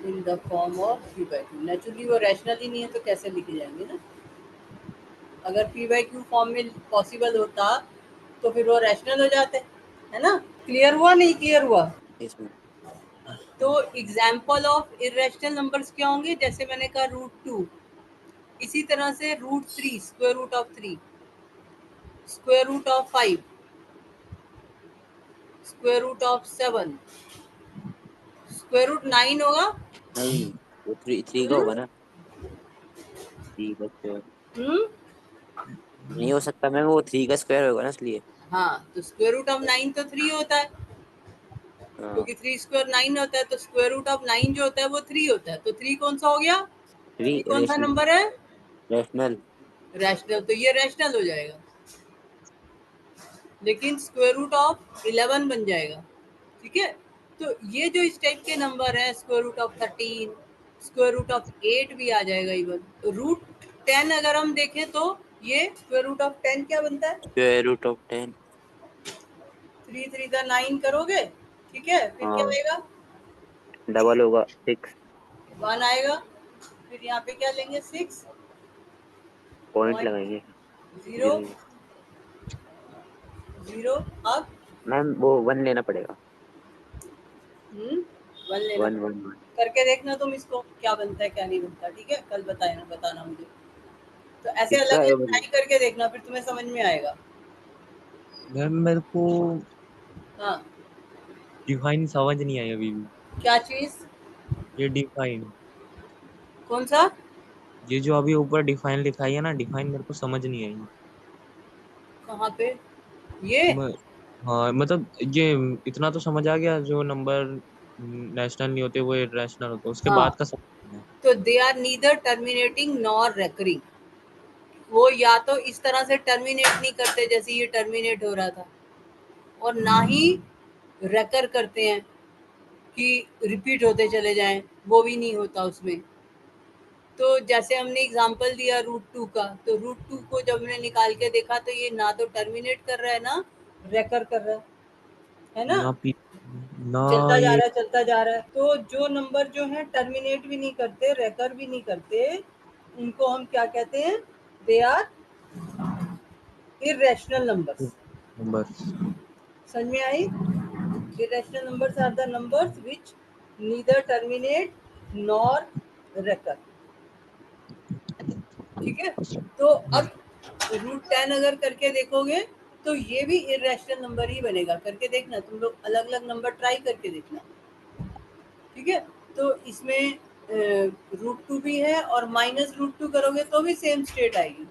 in the form of p by q। Naturally वो रैशनल ही नहीं है तो कैसे लिखे जाएंगे ना। अगर p by q फॉर्म में पॉसिबल होता तो फिर वो रैशनल हो जाते, है ना। क्लियर हुआ? नहीं क्लियर हुआ? इसमें तो एग्जाम्पल ऑफ इरेशनल नंबर्स क्या होंगे? जैसे मैंने कहा √2, इसी तरह से √3, square root of 3, square root of 5, square root of 7, square root 9 होगा। नहीं, वो थ्री का होगा ना। 3 का स्क्वायर हम्म, नहीं हो सकता मैम, वो 3 का स्क्वायर होगा ना इसलिए। हाँ, तो स्क्वायर रूट ऑफ 9 तो 3 होता है, हाँ क्योंकि 3 स्क्वायर 9 होता है, तो स्क्वायर रूट ऑफ 9 जो होता है वो 3 होता है। तो 3 कौन सा हो गया? 3 3 कौन सा रेशनल। नंबर है? रैशनल। रैशनल। तो ये रैशनल हो जाएगा, लेकिन स्क्वायर रूट ऑफ 11 बन जाएगा, ठीक है। तो ये जो इस टाइप के नंबर है, square root of 13, square root of 8 भी आ जाएगा इवन। तो √10 अगर हम देखें तो ये स्क्वायर रूट ऑफ 10 क्या बनता है? Square root of 10। 3 3 का 9 करोगे, ठीक है। फिर क्या हाँ आएगा? डबल होगा 6। 1 आएगा, फिर यहाँ पे क्या लेंगे? 6 पॉइंट लगाएंगे। 0 जीरो। 0। अब मैम वो 1 लेना पड़ेगा। 1 लेना 1 1 पड़ेगा। 1। करके देखना तुम इसको, क्या बनता है क्या नहीं बनता, ठीक है। कल बताना मुझे। तो ऐसे किसका अलग आएगा अलग ट्राई करके देखना, फिर तुम्हें समझ में आएगा। मैम मेरे को हाँ, डिफाइन समझ नहीं आई अभी भी। क्या चीज? ये डिफाइन, कौन सा? ये जो अभी ऊपर डिफाइन लिखाई है ना, डिफाइन मेरे को समझ नहीं आई। कहाँ पे? ये मैं हाँ मतलब ये इतना तो समझ आ गया, जो नंबर नेशनल नहीं होते वो इरेशनल होते, उसके हाँ, बाद का समझ है। तो they are neither terminating nor recurring. वो या तो इस तरह से टर्मिनेट नहीं करते जैसे ये टर्मिनेट हो रहा था, और ना ही रेकर करते हैं कि रिपीट होते चले जाएं, वो भी नहीं होता उसमें। तो जैसे हमने एग्जांपल दिया रूट 2 का, तो रूट 2 को जब हमने निकाल के देखा तो ये ना तो टर्मिनेट कर रहा है ना रेकर कर रहा है ना, ना पी ना चलता जा ये रहा है चलता जा रहा है। तो जो नंबर जो है टर्मिनेट भी नहीं करते रेकर भी नहीं करते, उनको हम क्या कहते हैं? They are irrational numbers. Number. समझ में आई? Irrational numbers are the numbers which neither terminate nor recur. ठीक है, तो अब √10 अगर करके देखोगे तो ये भी इरेशनल नंबर ही बनेगा। करके देखना, तुम लोग अलग अलग नंबर ट्राई करके देखना। ठीक है, तो इसमें √2 भी है और -√2 करोगे तो भी सेम स्टेट आएगी।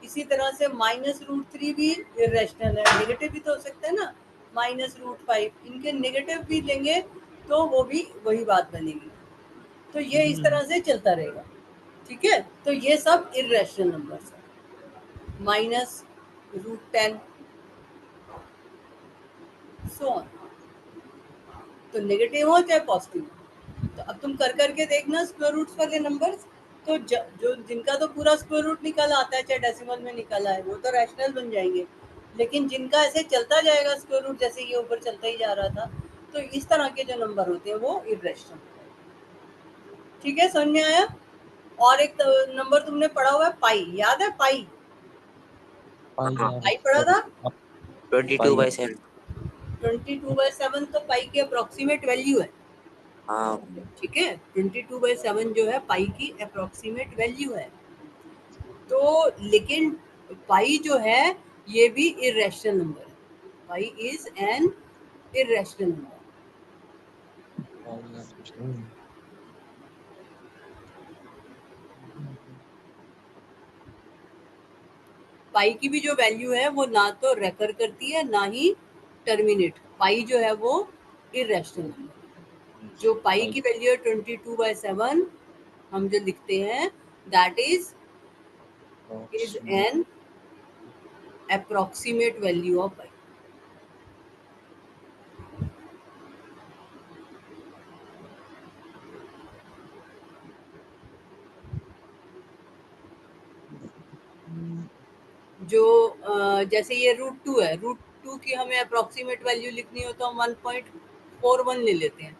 इसी तरह से -√3 भी इरेशनल है, नेगेटिव भी तो हो सकता है ना। -√5 इनके नेगेटिव भी लेंगे तो वो भी वही बात बनेगी। तो ये इस तरह से चलता रहेगा। ठीक है, तो ये सब इरेशनल नंबर्स है। -√10 सो ऑन, तो नेगेटिव हो चाहे पॉजिटिव। तो अब तुम कर करके देखना स्क्वायर रूट्स वाले नंबर्स। तो जो जिनका तो पूरा स्क्वायर रूट निकल आता है, चाहे डेसिमल में निकल आए, वो तो रैशनल बन जाएंगे। लेकिन जिनका ऐसे चलता जाएगा स्क्वायर रूट, जैसे ये ऊपर चलता ही जा रहा था, तो इस तरह के जो नंबर होते हैं वो इरेशनल। ठीक है, समझ में आया? और एक नंबर तुमने पढ़ा हुआ है पाई, याद है पाई? पाई पढ़ा था। 22/7। 22/7 तो पाई की अप्रोक्सीमेट वैल्यू है। हाँ। ठीक है, 22/7 जो है पाई की अप्रोक्सीमेट वैल्यू है। तो लेकिन पाई जो है ये भी इरेशनल नंबर है। Pi is an irrational number. Pi की भी जो वैल्यू है वो ना तो रेकर करती है ना ही टर्मिनेट। पाई जो है वो इरेशनल नंबर। जो पाई की वैल्यू है 22/7, हम जो लिखते हैं that is an approximate value of pi. जो जैसे ये √2 है, √2 की हमें अप्रोक्सीमेट वैल्यू लिखनी हो तो हम 1.41 ले लेते हैं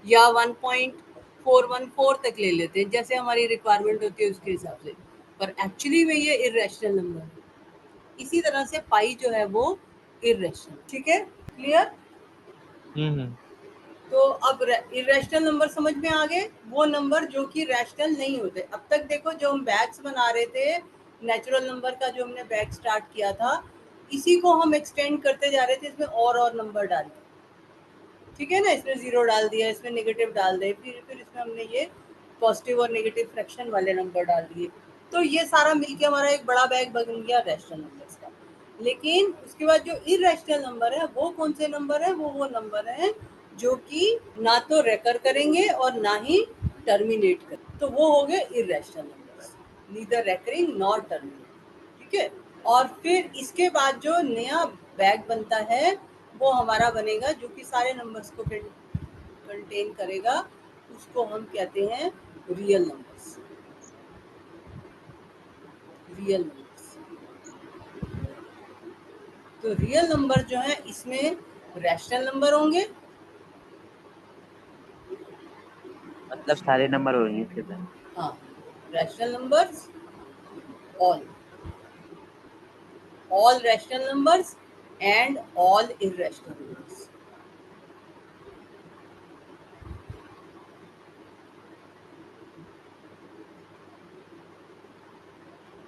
या 1.414 तक ले लेते हैं, जैसे हमारी रिक्वायरमेंट होती है उसके हिसाब से। पर एक्चुअली में ये इरेशनल नंबर है। इसी तरह से पाई जो है वो इरेशनल। ठीक है, क्लियर? तो अब इरेशनल नंबर समझ में आ गए, वो नंबर जो कि रैशनल नहीं होते। अब तक देखो जो हम बैग्स बना रहे थे, नेचुरल नंबर का जो हमने बैग स्टार्ट किया था, इसी को हम एक्सटेंड करते जा रहे थे। इसमें और नंबर डाल दिए। ठीक है ना, इसमें 0 डाल दिया, इसमें नेगेटिव डाल दिए, फिर इसमें हमने ये पॉजिटिव और नेगेटिव फ्रैक्शन वाले नंबर डाल दिए। तो ये सारा मिलके हमारा एक बड़ा बैग बन गया रैशनल नंबर्स का। लेकिन उसके बाद जो इरेशनल नंबर है वो कौन से नंबर है? वो नंबर है जो कि ना तो रेकर करेंगे और ना ही टर्मिनेट करेंगे। तो वो हो गए irrational numbers, neither recurring nor terminate. ठीक है, और फिर इसके बाद जो नया बैग बनता है वो हमारा बनेगा जो कि सारे नंबर्स को कंटेन करेगा। उसको हम कहते हैं रियल नंबर्स। रियल नंबर्स, तो रियल नंबर जो है इसमें रैशनल नंबर होंगे। मतलब सारे नंबर होंगे इसके अंदर। हाँ, rational numbers, all rational numbers and all irrational numbers.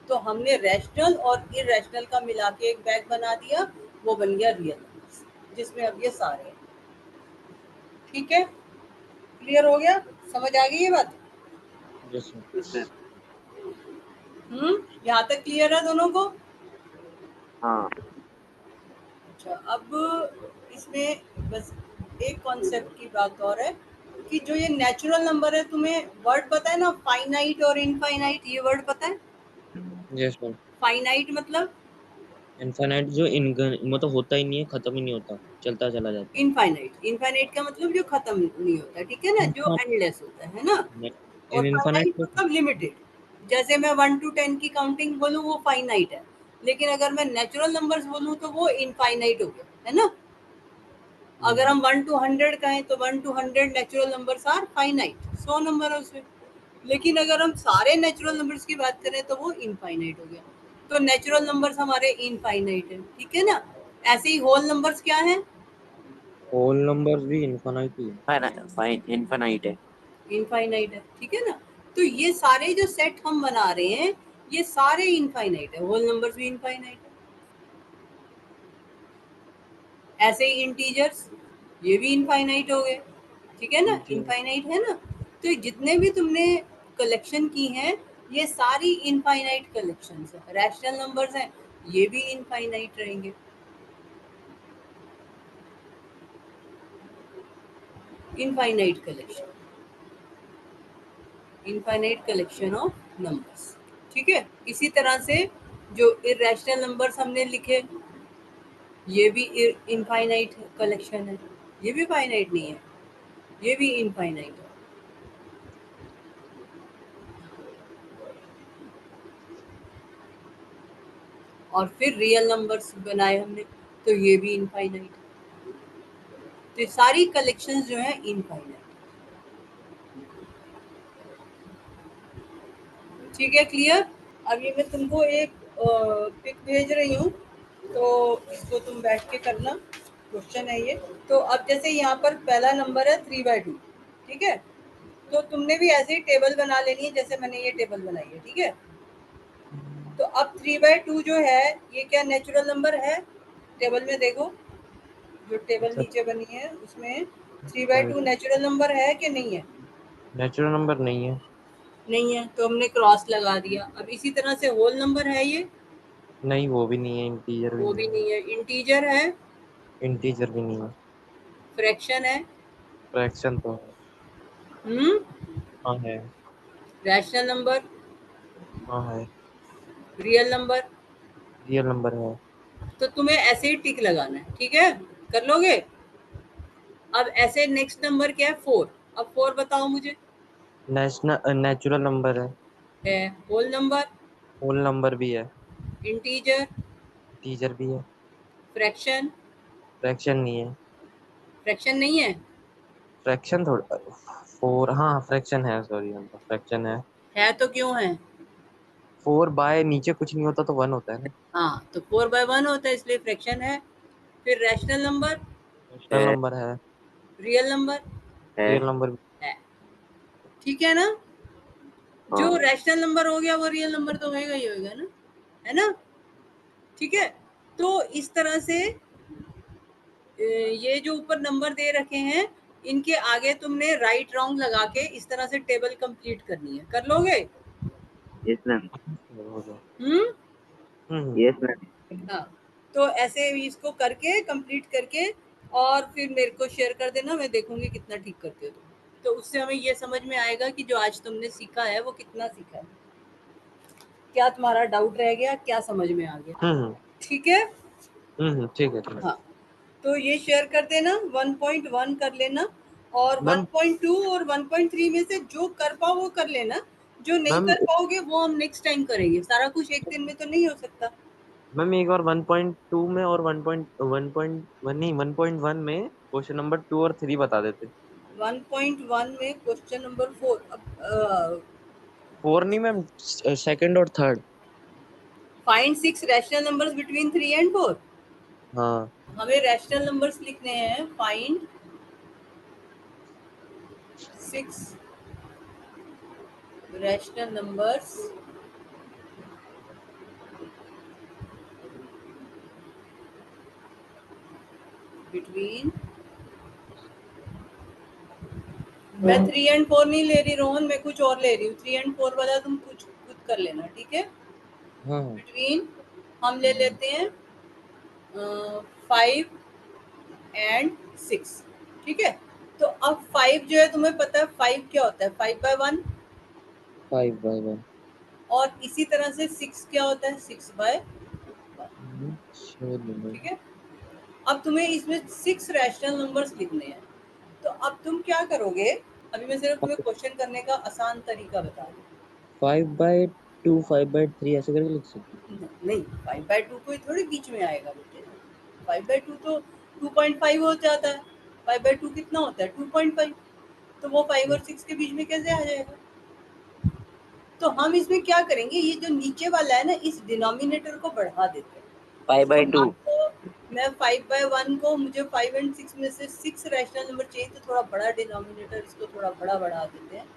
तो हमने रैशनल और इरेशनल का मिला के एक बैग बना दिया, वो बन गया रियल नंबर्स, जिसमें अब ये सारे हैं। ठीक है, क्लियर हो गया? समझ आ गई ये बात? यहाँ तक क्लियर है दोनों को? हाँ। अच्छा, अब इसमें बस एक कॉन्सेप्ट की बात और है कि जो ये नेचुरल नंबर है, तुम्हें वर्ड पता है ना, फाइनाइट और इनफाइनाइट, ये वर्ड पता है? Yes ma'am. फाइनाइट मतलब इनफाइनाइट जो मतलब होता ही नहीं है, खत्म ही नहीं होता, चलता चला जाता है। इनफाइनाइट, इनफाइनाइट का मतलब जो खत्म नहीं होता, ठीक है ना, जो एंडलेस होता है ना। और इनफाइनाइट फाइनाइट मतलब लिमिटेड। जैसे मैं 1 to 10 की काउंटिंग बोलूँ वो फाइनाइट है, लेकिन अगर मैं नेचुरल नंबर्स बोलूँ तो वो इनफाइनाइट हो गया, है ना। अगर हम 1 to 100 कहें तो 1 to 100 natural numbers are finite, 100 number है उसमें। लेकिन अगर हम सारे नेचुरल नंबर्स की बात करें तो वो इनफाइनाइट हो गया। तो नेचुरल नंबर्स हमारे इनफाइनाइट है, ठीक है ना। ऐसे ही होल नंबर्स क्या हैं? होल नंबर्स भी इनफाइनाइट ही है। फाइन इनफाइनाइट है। इनफाइनाइट है, ठीक है ना। तो ये सारे जो सेट हम बना रहे हैं ये सारे इनफाइनाइट है, होल नंबर्स भी इनफाइनाइट है। ऐसे ही इंटीजर्स, ये भी इनफाइनाइट हो गए, ठीक है ना, इनफाइनाइट है ना। तो जितने भी तुमने कलेक्शन की हैं ये सारी इनफाइनाइट कलेक्शंस है। रैशनल नंबर्स हैं, ये भी इनफाइनाइट रहेंगे, infinite collection, infinite collection of numbers, ठीक है। इसी तरह से जो इरेशनल नंबर्स हमने लिखे ये भी इनफाइनाइट कलेक्शन है, ये भी फाइनाइट नहीं है, ये भी इनफाइनाइट है। और फिर रियल नंबर्स बनाए हमने तो ये भी इनफाइनाइट है। तो ये सारी कलेक्शंस जो है इनफाइनाइट, ठीक है, क्लियर। अब ये मैं तुमको एक पिक भेज रही हूँ, तो इसको तुम बैठ के करना, क्वेश्चन है ये। तो अब जैसे यहाँ पर पहला नंबर है 3/2, ठीक है। तो तुमने भी ऐसे ही टेबल बना लेनी है जैसे मैंने ये टेबल बनाई है, ठीक है। तो अब 3/2 जो है ये क्या नेचुरल नंबर है? टेबल में देखो, जो टेबल नीचे बनी है उसमें 3/2 नेचुरल नंबर है कि नहीं है? नेचुरल नंबर नहीं है। नहीं है, तो हमने क्रॉस लगा दिया। अब इसी तरह से होल नंबर है ये, नहीं वो भी नहीं है, इंटीजर वो भी नहीं है। इंटीजर है, इंटीजर भी नहीं है। फ्रैक्शन है, फ्रैक्शन तो हाँ है। रैशनल नंबर, हाँ है। Real number. रियल नंबर है। तो तुम्हें ऐसे ही टिक लगाना है, ठीक है, कर लोगे। अब ऐसे नेक्स्ट नंबर क्या है? 4। अब 4 बताओ मुझे। नेचुरल नंबर है होल नंबर, होल नंबर भी है। इंटीजर, इंटीजर भी है। फ्रैक्शन, फ्रैक्शन नहीं है। फ्रैक्शन नहीं है। फ्रैक्शन थोड़ा, फोर हाँ फ्रैक्शन है, सॉरी फ्रैक्शन है तो क्यों है? 4/, नीचे कुछ नहीं होता तो 1 होता है ना। हाँ, तो 4/1 होता है इसलिए फ्रैक्शन है। फिर रैशनल नंबर, नेचुरल नंबर है। रियल नंबर रियल नंबर है, ठीक है ना। जो हाँ रैशनल नंबर हो गया वो रियल नंबर तो होएगा ही होएगा ना, है ना, ठीक है। तो इस तरह से ये जो ऊपर नंबर दे रखे हैं इनके आगे तुमने राइट रॉन्ग लगा के इस तरह से टेबल कंप्लीट करनी है। कर लोगे? Yes ma'am. Hmm yes ma'am. हाँ, तो ऐसे इसको करके कंप्लीट करके और फिर मेरे को शेयर कर देना, मैं देखूंगी कितना ठीक करते हो तुम। तो उससे हमें ये समझ में आएगा कि जो आज तुमने सीखा है वो कितना सीखा है, क्या तुम्हारा डाउट रह गया, क्या समझ में आ गया, ठीक है। ठीक है, ठीक है। हाँ, तो ये शेयर कर देना, 1.1 कर लेना, और मैम 1.2 और 1.3 में से जो कर पाओ वो कर लेना, जो नहीं मैम कर पाओगे वो हम नेक्स्ट टाइम करेंगे। सारा कुछ एक दिन में तो नहीं हो सकता। मैम एक बार 1.2 में और 1.1 नहीं 1.1 में क्वेश्चन नंबर 2 और 3 बता देते। 1.1 में क्वेश्चन नंबर 4, अब 4 नहीं मैम, सेकंड और third. Find 6 rational numbers between 3 and 4। हाँ हमें रैशनल नंबर्स लिखने हैं, फाइंड 6 रैशनल नंबर्स बिटवीन, मैं 3 and 4 नहीं ले रही रोहन, मैं कुछ और ले रही हूँ। 3 and 4 वाला तुम कुछ खुद कर लेना, ठीक है। हाँ बिटवीन हम ले लेते हैं 5 एंड 6, ठीक है। तो अब 5 जो है तुम्हें पता है 5 क्या होता है, 5/1, 5/1 और इसी तरह से 6 क्या होता है, 6/1, 6 नंबर। ठीक है। अब तुम्हें इसमें 6 रैशनल नंबर्स लिखने हैं, तो अब तुम क्या करोगे, अभी मैं सिर्फ तुम्हें क्वेश्चन करने का आसान तरीका बता रही 5/2 5/3 ऐसे करके लिख सकते हैं। हूँ। नहीं, 5/2 कोई थोड़ी बीच में आएगा बेटे, 5/2 तो 2.5 हो जाता है, 5/2 कितना होता है 2.5, तो वो 5 और 6 के बीच में कैसे आ जाएगा। तो हम इसमें क्या करेंगे, ये जो नीचे वाला है ना, इस डिनोमिनेटर को बढ़ा देते हैं। 5/2 मैं 5/1 को, मुझे 5 एंड 6 में से 6 रैशनल नंबर चाहिए, तो थोड़ा बड़ा डिनोमिनेटर, इसको थोड़ा बड़ा बढ़ा देते हैं।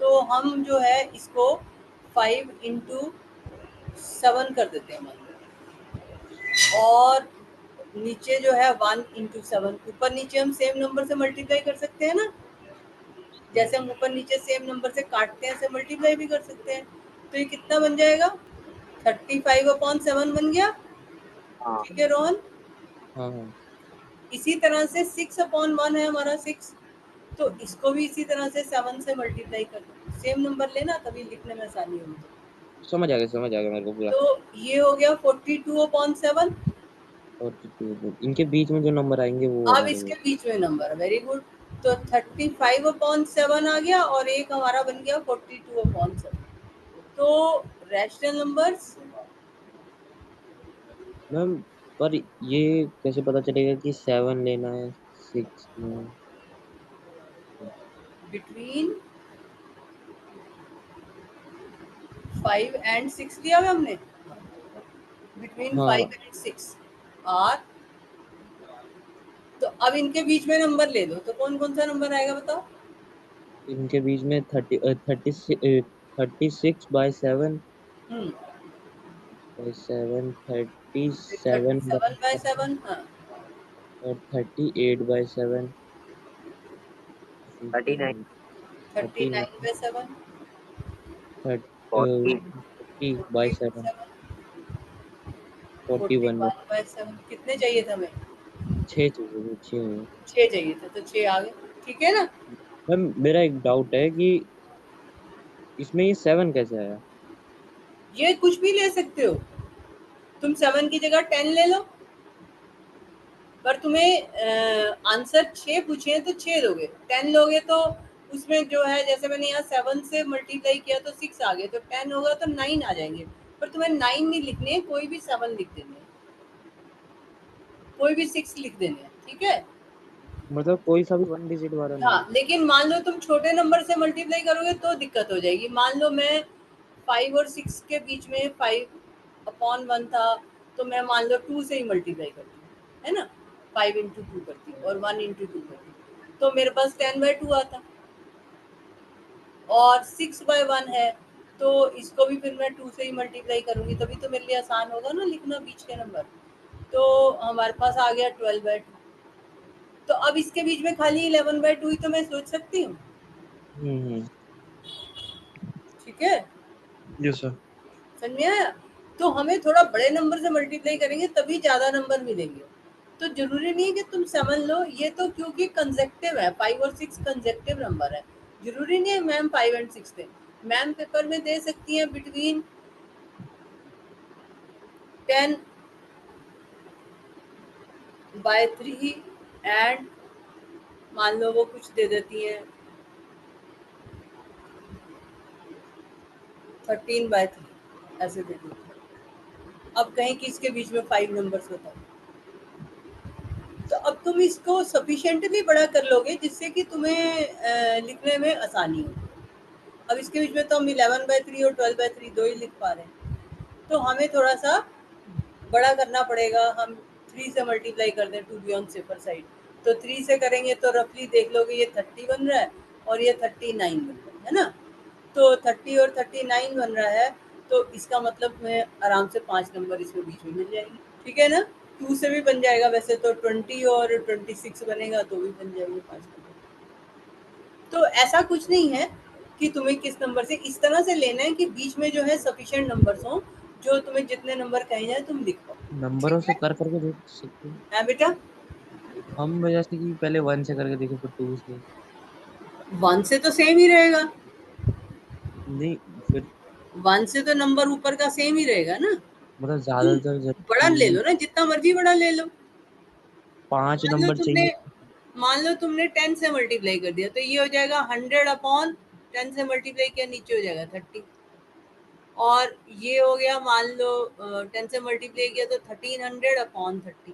तो हम जो है इसको 5 इंटू 7 कर देते हैं, और नीचे जो है 1 इंटू 7, ऊपर नीचे हम सेम नंबर से मल्टीप्लाई कर सकते हैं ना, जैसे हम ऊपर नीचे सेम नंबर से काटते हैं, ऐसे मल्टीप्लाई भी कर सकते हैं। तो ये कितना बन जाएगा, 35/7 बन गया, हाँ ठीक है रोहन। हाँ इसी तरह से 6/1 है हमारा 6, तो इसको भी इसी तरह से 7 से मल्टीप्लाई कर दो, सेम नंबर लेना, तभी लिखने में आसानी होगी। समझ आ गया मेरे को पूरा। तो ये हो गया 42/7। 42 इनके बीच में जो नंबर आएंगे वो अब हमारे इसके बीच में नंबर, वेरी गुड। तो 35/7 आ गया, और एक हमारा बन गया 42/7। तो रैशनल नंबर्स मैम, पर ये कैसे पता चलेगा कि 7 लेना है 6 में? बिटवीन 5 एंड 6 लिया हुआ हमने, बिटवीन हाँ 5 एंड 6 आर। तो अब इनके बीच में नंबर ले लो, तो कौन कौन सा नंबर आएगा बताओ। इनके बीच में 36/7 हम्म, 37 37/7, हाँ, और 38/7 39 39/7, 40 40/7 40/7, 41 41/7। कितने चाहिए थे हमें, 6 चाहिए 6। 6 चाहिए थे, तो 6 आ गए, ठीक है ना। मैम, मेरा एक डाउट है कि इसमें ये 7 कैसे आया? ये कुछ भी ले सकते हो, तुम 7 की जगह 10 ले लो, पर तुम्हें आंसर 6 पूछे हैं तो 6 दोगे, 10 लोगे तो उसमें जो है, जैसे मैंने यहाँ 7 से मल्टीप्लाई किया तो 6 आ गए, तो 10 होगा तो 9 आ जाएंगे। पर तुम्हें 9 नहीं लिखने, कोई भी 7 लिख देने हैं, कोई भी 6 लिख देने हैं, ठीक है। मतलब कोई सा भी 1 डिजिट वाला हाँ, नहीं? लेकिन मान लो तुम छोटे नंबर से मल्टीप्लाई करोगे तो दिक्कत हो जाएगी। मान लो मैं 5 और 6 के बीच में 5/1 था, तो मैं मान लो 2 से ही मल्टीप्लाई करती हूँ, है ना, 5 इंटू 2 करती हूँ और 1 इंटू 2 करती हूँ, तो मेरे पास 10/2 आता। और 6/1 है, तो इसको भी फिर मैं 2 से ही मल्टीप्लाई करूंगी, तभी तो मेरे लिए आसान होगा ना लिखना बीच के नंबर। तो हमारे पास आ गया 12/2। तो अब इसके बीच में खाली 11/2 ही तो मैं सोच सकती हूँ, हम्म। ठीक है, यस सर। समझ में आया। तो हमें थोड़ा बड़े नंबर से मल्टीप्लाई करेंगे तभी ज्यादा नंबर मिलेंगे। तो जरूरी नहीं है कि तुम 7 लो, ये तो क्योंकि कंसेक्टिव है, 5 और 6 कंसेक्टिव नंबर है, जरूरी नहीं है ma'am 5 and 6 they. Ma'am paper में दे सकती हैं बिटवीन 10/3 एंड, मान लो वो कुछ दे देती हैं 13/3, ऐसे दे देती हैं। अब कहीं कि इसके बीच में 5 नंबर्स होता है, तो अब तुम इसको सफिशिएंटली बड़ा कर लोगे जिससे कि तुम्हें लिखने में आसानी हो। अब इसके बीच में तो हम 11/3 और 12/3 दो ही लिख पा रहे हैं, तो हमें थोड़ा सा बड़ा करना पड़ेगा। हम 3 से मल्टीप्लाई कर दें to be on safer side, तो 3 से करेंगे तो रफली देख लोगे ये 30 बन रहा है और ये 39 बन रहा है ना। तो 30 और 39 बन रहा है, तो इसका मतलब मैं आराम से 5 नंबर इसमें बीच में मिल जाएंगे, ठीक है ना। 2 से भी बन जाएगा वैसे तो, 20 और 26 बनेगा तो भी बन जाएंगे 5 नंबर। तो ऐसा कुछ नहीं है कि तुम्हें किस नंबर से, इस तरह से लेना है कि बीच में जो है सफिशिएंट नंबर्स हो, जो तुम्हें जितने नंबर कहे जाए तुम लिख पाओ। नंबरों से कर करके देख सकते हैं है बेटा? हम, जैसे कि पहले 1 से करके देखे, फिर 2 से। 1 से तो सेम ही रहेगा। नहीं, फिर 1 से तो नंबर ऊपर का सेम ही रहेगा ना। मतलब तुम ज्यादातर बड़ा ले जल्दी लो ना, जितना मर्जी बड़ा ले लो। 5 मान लो नंबर तुमने चाहिए। मान लो तुमने 10 से मल्टीप्लाई कर दिया, तो ये हो जाएगा 100 अपॉन 10 से मल्टीप्लाई किया, नीचे हो जाएगा 30। और ये हो गया, मान लो 10 से मल्टीप्लाई किया तो 1300 अपॉन 30।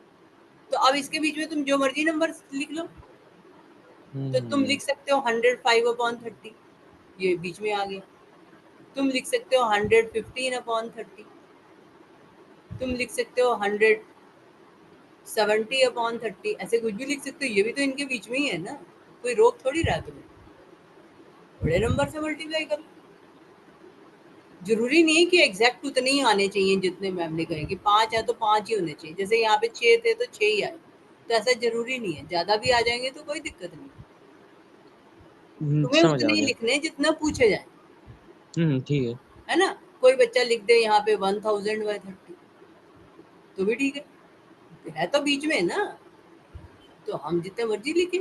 तो अब इसके बीच में तुम जो मर्जी नंबर लिख लो। तो तुम लिख सकते हो 105 अपॉन 30, ये बीच में आ गया। तुम लिख सकते हो 115 अपॉन 30। तुम लिख सकते हो 170 अपॉन 30, ऐसे कुछ भी लिख सकते हो। ये भी तो इनके बीच में ही है ना, कोई रोक थोड़ी रहा है तुम्हें। बड़े नंबर से मल्टीप्लाई करो। जरूरी नहीं है कि एग्जैक्ट उतने ही आने चाहिए जितने मैम ने कहे कि 5 है तो 5 ही होने चाहिए। जैसे यहाँ पे 6 थे तो 6 ही आए, तो ऐसा जरूरी नहीं है। ज्यादा भी आ जाएंगे तो कोई दिक्कत नहीं। तुम्हें समझ आ उतने ही गया। लिखने हैं जितना पूछे जाए, ठीक है। है ना। कोई बच्चा लिख दे यहाँ पे 1000/30, तो भी ठीक है तो बीच में ना, तो हम जितने मर्जी लिखें।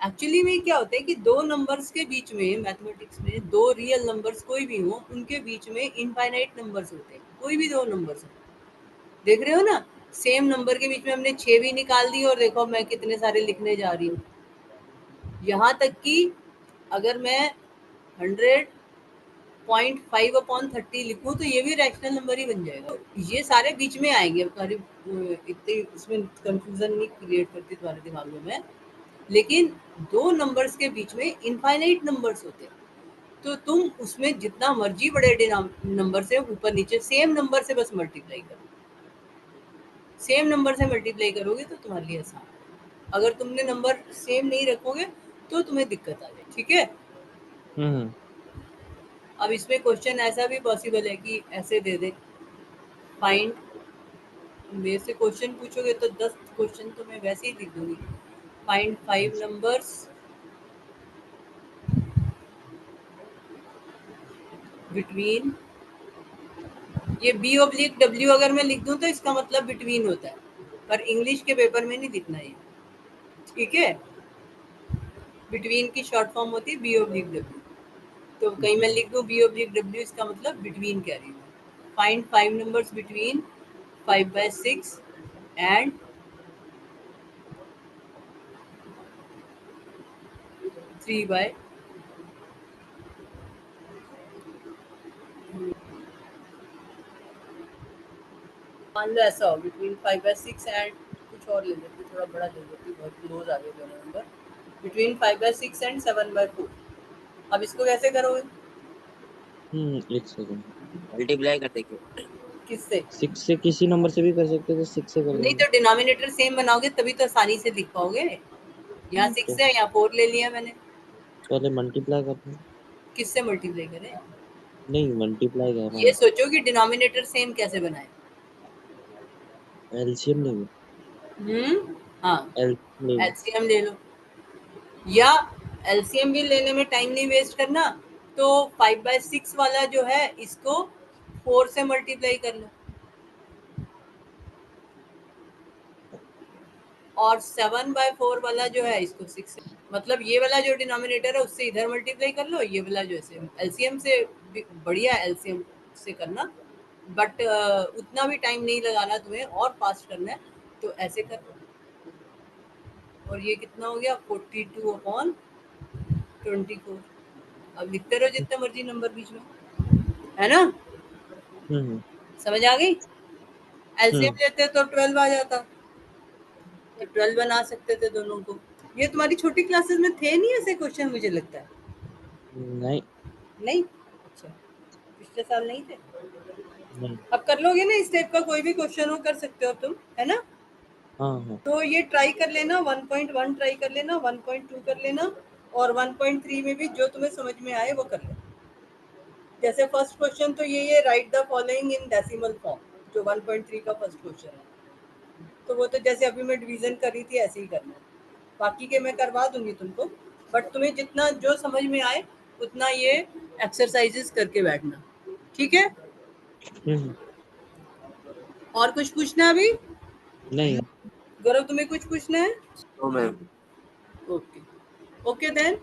एक्चुअली में क्या होता है कि दो नंबर्स के बीच में, मैथमेटिक्स में दो रियल नंबर्स कोई भी हो, उनके बीच में इनफाइनाइट नंबर्स होते हैं। कोई भी दो नंबर्स हो, देख रहे हो ना, सेम नंबर के बीच में हमने 6 भी निकाल दी, और देखो मैं कितने सारे लिखने जा रही हूँ। यहाँ तक कि अगर मैं 100.5 अपॉन 30 लिखूँ तो ये भी रैशनल नंबर ही बन जाएगा। ये सारे बीच में आएंगे। इतने इसमें कंफ्यूजन नहीं क्रिएट करती तुम्हारे दिमाग में मैं। लेकिन दो नंबर्स के बीच में इनफाइनाइट नंबर्स होते हैं, तो तुम उसमें जितना मर्जी बड़े नंबर से ऊपर नीचे सेम नंबर से बस मल्टीप्लाई करो। सेम नंबर से मल्टीप्लाई करोगे तो तुम्हारे लिए आसान है। अगर तुमने नंबर सेम नहीं रखोगे तो तुम्हें दिक्कत आ जाए। ठीक है। अब इसमें क्वेश्चन ऐसा भी पॉसिबल है कि ऐसे दे दे, फाइंड, मेरे से क्वेश्चन पूछोगे तो 10 क्वेश्चन तो मैं वैसे ही लिख दूंगी। फाइंड 5 नंबर्स बिटवीन, ये B/W अगर मैं लिख दूं तो इसका मतलब बिटवीन होता है, पर इंग्लिश के पेपर में नहीं लिखना है। ठीक है। बिटवीन की शॉर्ट फॉर्म होती है B/W, तो कहीं मैं लिख दूं B/W, इसका मतलब बिटवीन कह रही हूँ। फाइंड 5 नंबर्स बिटवीन 5/6 एंड 3/, मान लो ऐसा हो, बिटवीन 5/6 एंड, कुछ और ले लेती, थोड़ा बड़ा ले लेती, बहुत क्लोज आ गए दोनों नंबर। Between 5/6 and 7/4। अब इसको कैसे करोगे? एक सेकंड। मल्टीप्लाई कर देंगे। किससे? 6 से किसी नंबर से भी कर सकते हैं, तो 6 से कर नहीं देंगे। तो डिनोमिनेटर सेम बनाओगे तभी तो आसानी से लिख पाओगे। यहाँ 6 तो है, यहाँ 4 ले लिया मैंने। पहले मल्टीप्लाई करते हैं। किससे मल्टीप्लाई करें? नहीं, मल्टीप्लाई कर रहा ये हूँ। सोचो कि डिनोमिनेटर सेम कैसे बनाए। एलसीएम नहीं। हाँ, एलसीएम नहीं। एलसीएम ले लो, या एलसीएम भी लेने में टाइम नहीं वेस्ट करना, तो 5/6 वाला जो है इसको 4 से मल्टीप्लाई कर लो, और 7/4 वाला जो है इसको 6 से, मतलब ये वाला जो डिनोमिनेटर है उससे इधर मल्टीप्लाई कर लो, ये वाला जो है एलसीएम से बढ़िया एलसीएम से करना, बट उतना भी टाइम नहीं लगाना तुम्हें, और फास्ट करना है तो ऐसे कर लो। और ये कितना हो गया, 42/24। अब लिखते रहो जितने मर्जी नंबर बीच में, है ना। हम्म समझ आ गई? एलसीएम हम्म लेते तो 12 आ जाता, तो 12 बना सकते थे दोनों को। ये तुम्हारी छोटी क्लासेस में थे नहीं ऐसे क्वेश्चन, मुझे लगता है। नहीं नहीं? अच्छा, पिछले साल नहीं थे। नहीं। अब कर लोगे ना, इस टाइप का कोई भी क्वेश्चन हो कर सकते हो तुम, है ना। हाँ। तो ये ट्राई कर लेना, 1.1 ट्राई कर लेना, 1.2 कर लेना, और 1.3 में भी जो तुम्हें समझ में आए वो कर लेना। जैसे फर्स्ट क्वेश्चन तो ये right the following in decimal form, जो 1.3 का फर्स्ट क्वेश्चन है, तो वो तो जैसे अभी मैं डिवीजन कर रही थी ऐसे ही करना। बाकी के मैं करवा दूंगी तुमको, बट तुम्हें जितना जो समझ में आए उतना ये एक्सरसाइजेस करके बैठना। ठीक है। हम्म और कुछ पूछना है अभी? नहीं गौरव, तुम्हें कुछ पूछना है? No ma'am. Okay, okay then